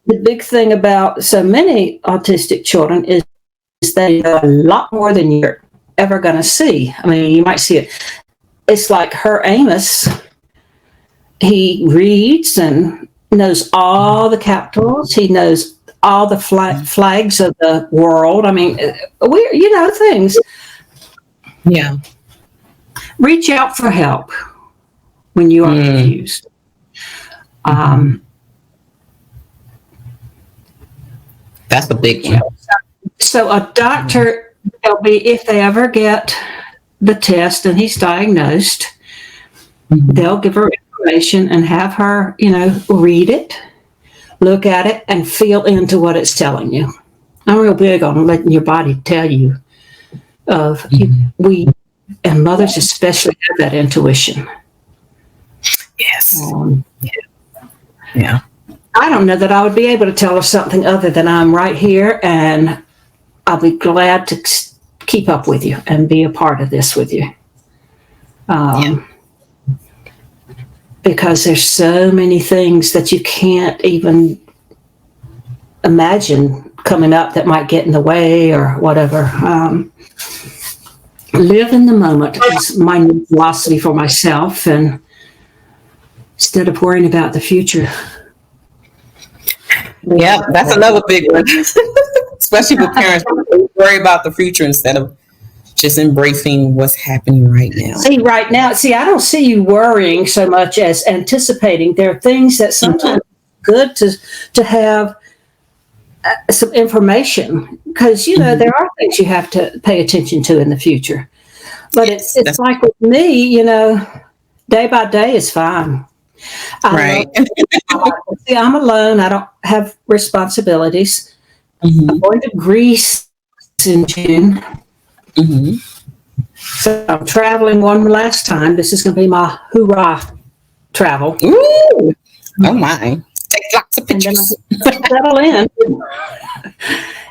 Speaker 4: the big thing about so many autistic children is they know a lot more than you're ever going to see. I mean, you might see it. It's like her Amos. He reads and knows all the capitals. He knows all the flags of the world. I mean, things.
Speaker 2: Yeah.
Speaker 4: Reach out for help when you are confused.
Speaker 2: That's a big one.
Speaker 4: So a doctor, if they ever get the test and he's diagnosed, they'll give her information and have her, read it, look at it, and feel into what it's telling you. I'm real big on letting your body tell you. We and mothers especially have that intuition.
Speaker 2: Yes. Yeah.
Speaker 4: I don't know that I would be able to tell her something other than I'm right here, and I'll be glad to keep up with you and be a part of this with you. Because there's so many things that you can't even imagine coming up that might get in the way or whatever. Live in the moment is my new philosophy for myself, and instead of worrying about the future.
Speaker 2: Yeah, that's another big one. Especially with parents who worry about the future instead of just embracing what's happening right now.
Speaker 4: I don't see you worrying so much as anticipating. There are things that sometimes good to have some information, because there are things you have to pay attention to in the future. But it's like with me, day by day is fine.
Speaker 2: Right.
Speaker 4: I'm alone. I don't have responsibilities. I'm going to Greece in June. So I'm traveling one last time. This is going to be my hoorah travel.
Speaker 2: Ooh. Oh my. Take lots of pictures.
Speaker 4: Settle in.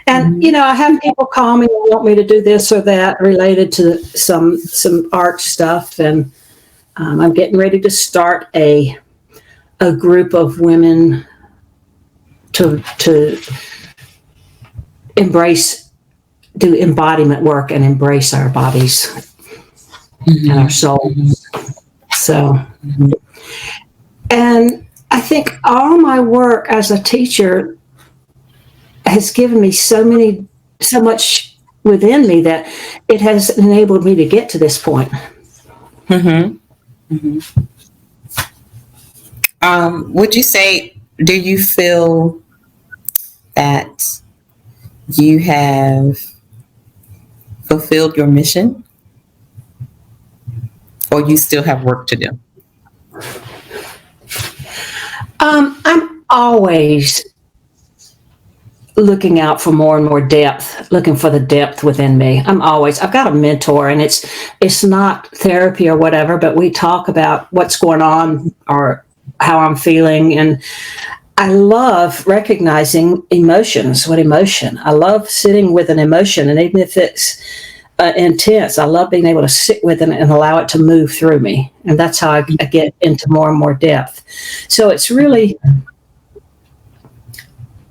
Speaker 4: And, I have people call me and want me to do this or that related to some art stuff. And I'm getting ready to start a group of women to do embodiment work and embrace our bodies and our souls. So, and I think all my work as a teacher has given me so much within me that it has enabled me to get to this point.
Speaker 2: Would you say, do you feel that you have fulfilled your mission, or you still have work to do?
Speaker 4: I'm always looking out for more and more depth, looking for the depth within me. I've got a mentor, and it's not therapy or whatever, but we talk about what's going on or how I'm feeling. And I love recognizing emotions. I love sitting with an emotion. And even if it's intense, I love being able to sit with it and allow it to move through me. And that's how I get into more and more depth. So it's really,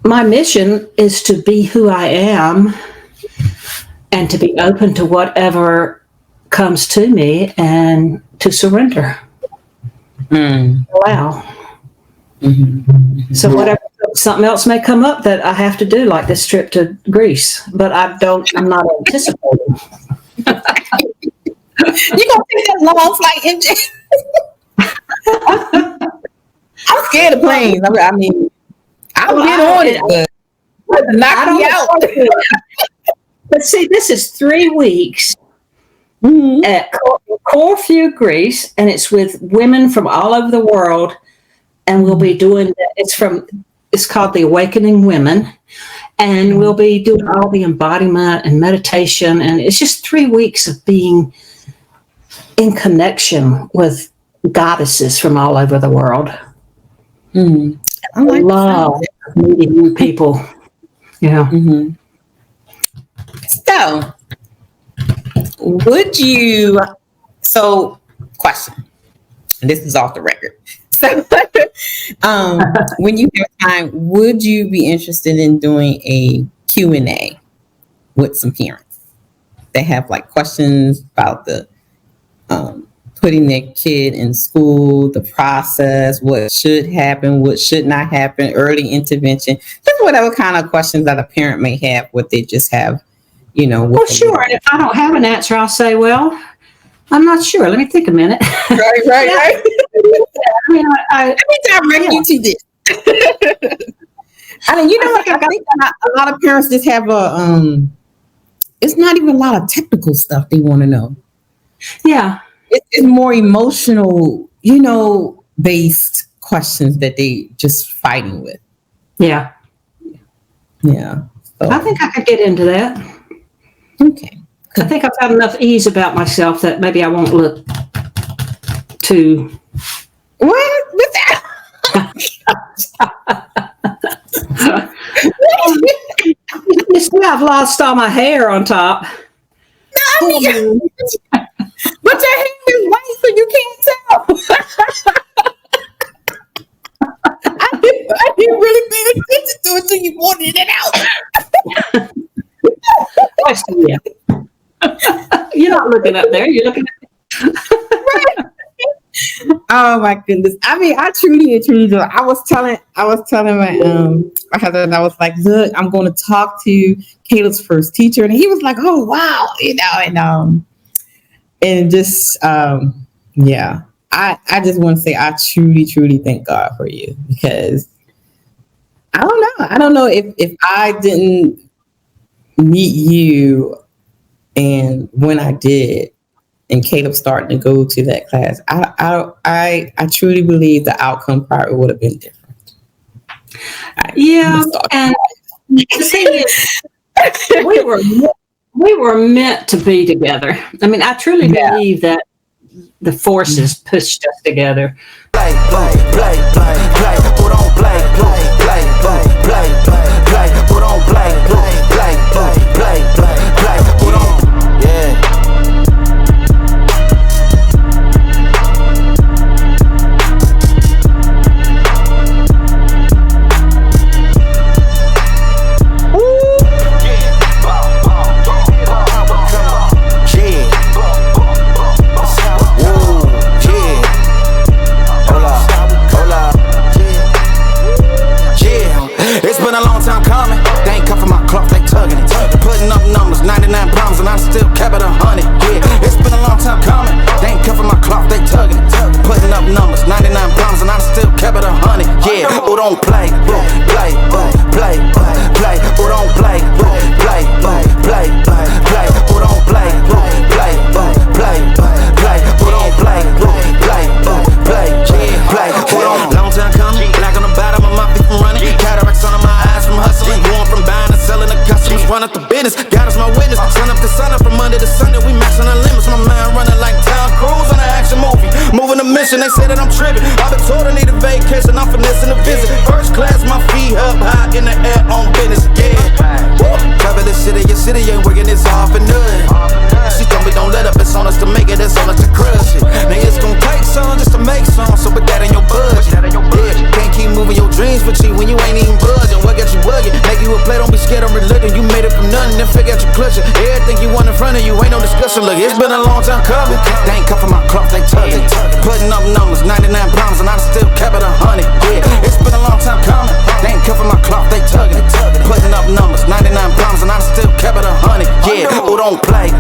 Speaker 4: my mission is to be who I am and to be open to whatever comes to me and to surrender. Allow. So whatever, something else may come up that I have to do, like this trip to Greece, but I'm not anticipating.
Speaker 2: You gonna take that long flight, MJ? I'm scared of planes. I mean, I'll get on it, but knock me out.
Speaker 4: But see, this is 3 weeks at Corfu, Greece, and it's with women from all over the world. And we'll be doing, it's called the Awakening Women. And we'll be doing all the embodiment and meditation. And it's just 3 weeks of being in connection with goddesses from all over the world. I love meeting new people. Yeah.
Speaker 2: Question. This is off the record. So, when you have time, would you be interested in doing a Q&A with some parents? They have like questions about the putting their kid in school, the process, what should happen, what should not happen, early intervention, just whatever kind of questions that a parent may have, what they just have,
Speaker 4: Well, sure. And if I don't have an answer, I'll say, well, I'm not sure. Let me think a minute.
Speaker 2: Right.
Speaker 4: I mean,
Speaker 2: let me direct you to this. I mean, I think a lot of parents just have it's not even a lot of technical stuff they want to know.
Speaker 4: Yeah.
Speaker 2: It's more emotional, based questions that they just fighting with.
Speaker 4: Yeah.
Speaker 2: Yeah. So.
Speaker 4: I think I could get into that.
Speaker 2: Okay.
Speaker 4: I think I've got enough ease about myself that maybe I won't look too.
Speaker 2: What? What's that?
Speaker 4: You see, I've lost all my hair on top.
Speaker 2: No, but your hair is white, so you can't tell. I didn't really pay attention to it until you pointed it out.
Speaker 4: Yeah. You're not looking up there. You're looking at
Speaker 2: right. Oh my goodness. I mean, I truly do. I was telling my husband, I was like, look, I'm going to talk to Caleb's first teacher, and he was like, oh wow, and just yeah. I just want to say I truly thank God for you, because I don't know if I didn't meet you, and when I did, and Caleb started to go to that class, I truly believe the outcome probably would have been different.
Speaker 4: Yeah, and the thing is, we were meant to be together. I mean, I truly believe that the forces pushed us together.
Speaker 3: Play, put on play, put on play, put on, yeah. run up the business. God is my witness. Sun up to sun up from Monday to Sunday. We maxing our limits. My mind running like Tom Cruise on an action movie. Moving a mission. They say that I'm tripping. I've been told I need a vacation. I'm finessing a visit. First class, my feet up high in the air on business. Yeah. Travel this city, your city ain't working. It's all for nothing. She told me don't let up. It's on us to make it. It's on us to crush it. Now it's gonna take some just to make some. So put that in your budget. Yeah. Can't keep moving your dreams for cheap when you ain't even budging. What got you bugging? Make you a play. Don't be scared of religion. You made it from nothing. Then figure out your clutching. Everything you want in front of you ain't no discussion. Look, it's been a long time coming. They ain't cuffing my cloth. They tugging. Putting up numbers, 99 pounds, and I still kept it 100. Yeah. It's been a long time coming. They ain't cuffing my cloth. They tugging. Putting up numbers, 99 pounds, and I still kept it 100. Yeah. Who don't play?